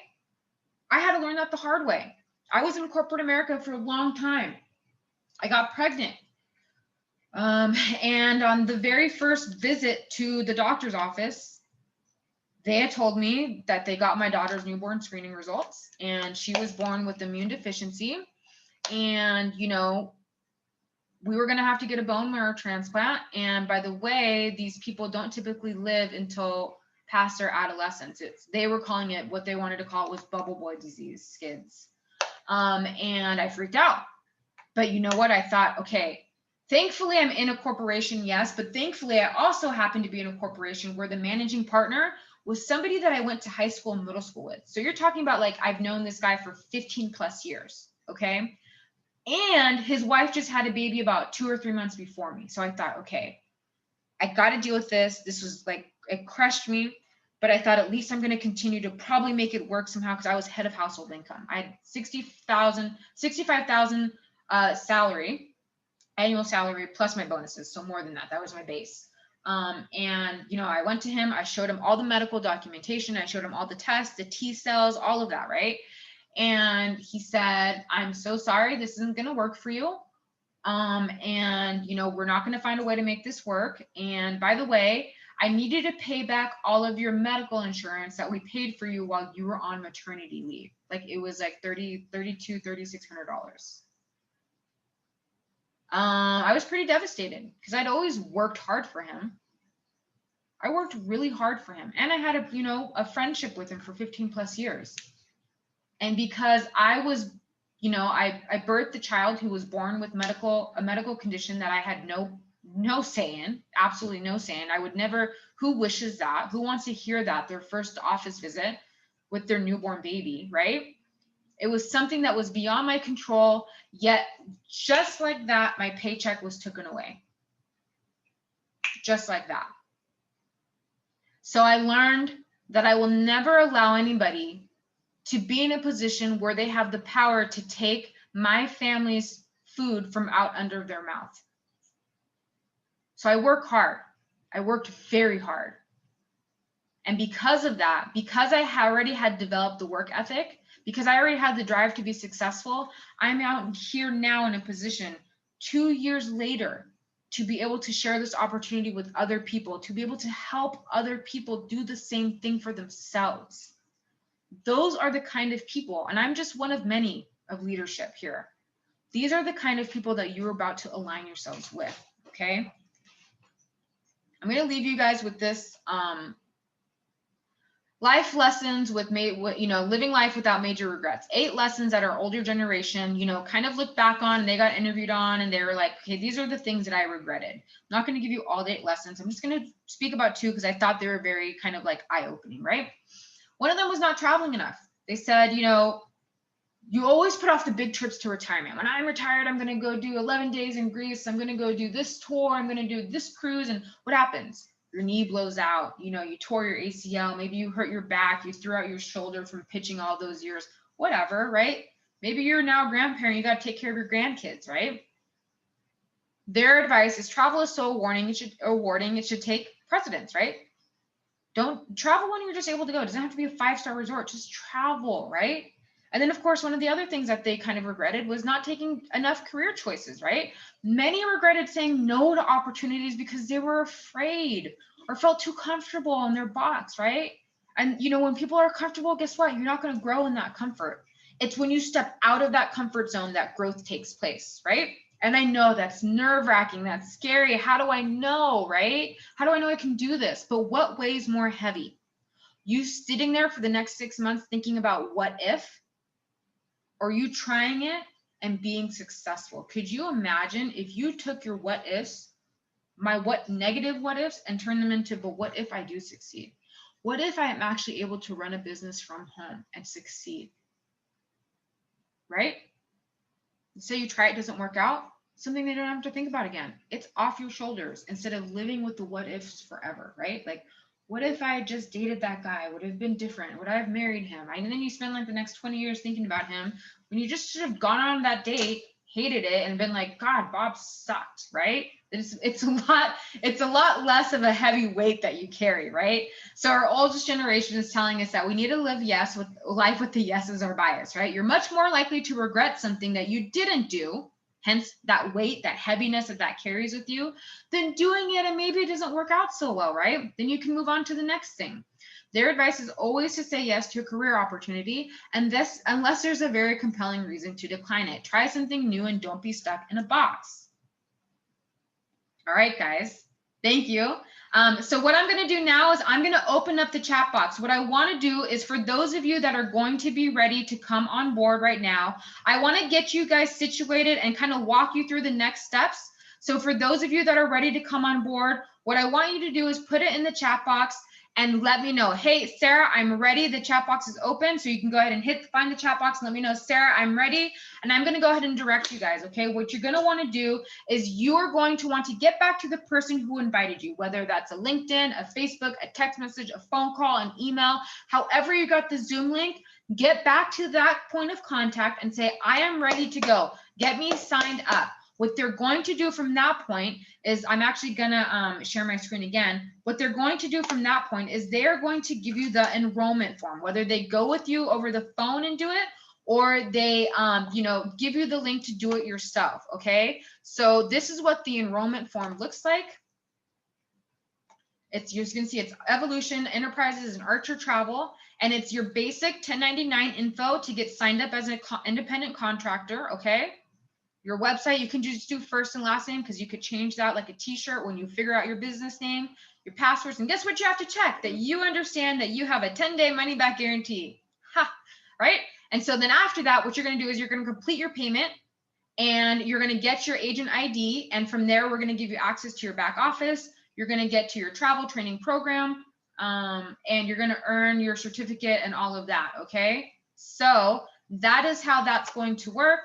I had to learn that the hard way. I was in corporate America for a long time. I got pregnant. And on the very first visit to the doctor's office, they had told me that they got my daughter's newborn screening results, and she was born with immune deficiency. And, you know, we were going to have to get a bone marrow transplant. And by the way, these people don't typically live until past their adolescence. They were calling it, what they wanted to call it was bubble boy disease, SCIDS. And I freaked out. But you know what? I thought, okay, thankfully I'm in a corporation, yes, but thankfully I also happen to be in a corporation where the managing partner was somebody that I went to high school and middle school with. So you're talking about, like, I've known this guy for 15 plus years, okay? And his wife just had a baby about 2 or 3 months before me. So I thought, okay, I got to deal with this. This was like, it crushed me. But I thought at least I'm going to continue to probably make it work somehow, because I was head of household income. I had 65,000 salary, annual salary, plus my bonuses. So more than that. That was my base. And, you know, I went to him. I showed him all the medical documentation. I showed him all the tests, the T cells, all of that, right? And he said, I'm so sorry, this isn't going to work for you. And, you know, we're not going to find a way to make this work. And by the way, I needed to pay back all of your medical insurance that we paid for you while you were on maternity leave. Like, it was like $3,600. I was pretty devastated because I'd always worked hard for him. I worked really hard for him, and I had a friendship with him for 15 plus years. And because I was, you know, I birthed a child who was born with a medical condition that I had no say in, absolutely no say in. I would never, who wishes that? Who wants to hear that, their first office visit with their newborn baby, right? It was something that was beyond my control, yet just like that, my paycheck was taken away. Just like that. So I learned that I will never allow anybody to be in a position where they have the power to take my family's food from out under their mouth. So I work hard. I worked very hard. And because of that, because I already had developed the work ethic, because I already had the drive to be successful, I'm out here now in a position 2 years later to be able to share this opportunity with other people, to be able to help other people do the same thing for themselves. Those are the kind of people, and I'm just one of many of leadership here. These are the kind of people that you're about to align yourselves with, okay? I'm going to leave you guys with this life lessons with living life without major regrets. 8 lessons that our older generation, kind of look back on, and they got interviewed on, and they were like, okay, these are the things that I regretted. I'm not going to give you all the 8 lessons. I'm just going to speak about 2 because I thought they were very kind of like eye-opening, right? One of them was not traveling enough. They said, you always put off the big trips to retirement. When I'm retired, I'm going to go do 11 days in Greece. I'm going to go do this tour. I'm going to do this cruise. And what happens? Your knee blows out. You know, you tore your ACL. Maybe you hurt your back. You threw out your shoulder from pitching all those years. Whatever, right? Maybe you're now a grandparent. You got to take care of your grandkids, right? Their advice is travel is so rewarding. It should take precedence, right? Don't travel when you're just able to go. It doesn't have to be a 5-star resort. Just travel, right? And then, of course, one of the other things that they kind of regretted was not taking enough career choices, right? Many regretted saying no to opportunities because they were afraid or felt too comfortable in their box, right? And, you know, when people are comfortable, guess what? You're not going to grow in that comfort. It's when you step out of that comfort zone that growth takes place, right? And I know that's nerve-wracking, that's scary. How do I know, right? How do I know I can do this? But what weighs more heavy? You sitting there for the next 6 months thinking about what if? Or you trying it and being successful? Could you imagine if you took your what ifs, my negative what ifs, and turn them into, but what if I do succeed? What if I am actually able to run a business from home and succeed? Right? Say you try it, doesn't work out, something they don't have to think about again. It's off your shoulders instead of living with the what ifs forever, right? Like, what if I just dated that guy? Would it have been different? Would I have married him? And then you spend like the next 20 years thinking about him when you just should have gone on that date, hated it, and been like, God, Bob sucked, right? It's a lot less of a heavy weight that you carry, right? So our oldest generation is telling us that we need to live life with the yeses or bias, right? You're much more likely to regret something that you didn't do, hence that weight, that heaviness that carries with you, than doing it and maybe it doesn't work out so well, right? Then you can move on to the next thing. Their advice is always to say yes to a career opportunity, and this unless there's a very compelling reason to decline it. Try something new and don't be stuck in a box. All right, guys, thank you. So what I'm going to do now is I'm going to open up the chat box. What I want to do is for those of you that are going to be ready to come on board right now, I want to get you guys situated and kind of walk you through the next steps. So for those of you that are ready to come on board, what I want you to do is put it in the chat box and let me know, hey, Sarah, I'm ready. The chat box is open. So you can go ahead and find the chat box and let me know, Sarah, I'm ready. And I'm going to go ahead and direct you guys. Okay. What you're going to want to do is you're going to want to get back to the person who invited you, whether that's a LinkedIn, a Facebook, a text message, a phone call, an email, however you got the Zoom link, get back to that point of contact and say, I am ready to go. Get me signed up. What they're going to do from that point is I'm actually going to share my screen again. What they're going to do from that point is they're going to give you the enrollment form, whether they go with you over the phone and do it, or they, give you the link to do it yourself. Okay. So this is what the enrollment form looks like. You're going to see it's Evolution Enterprises and Archer Travel, and it's your basic 1099 info to get signed up as an independent contractor. Okay. Your website, you can just do first and last name because you could change that like a t-shirt when you figure out your business name, your passwords, and guess what you have to check? That you understand that you have a 10-day money-back guarantee. Ha, right? And so then after that, what you're going to do is you're going to complete your payment and you're going to get your agent ID. And from there, we're going to give you access to your back office. You're going to get to your travel training program and you're going to earn your certificate and all of that. Okay. So that is how that's going to work.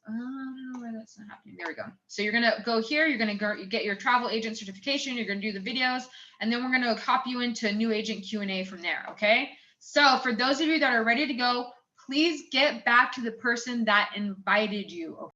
I don't know why that's not happening. There we go. So you're going to go here. You're going to go get your travel agent certification. You're going to do the videos, and then we're going to hop you into a new agent Q&A from there. Okay. So for those of you that are ready to go, please get back to the person that invited you.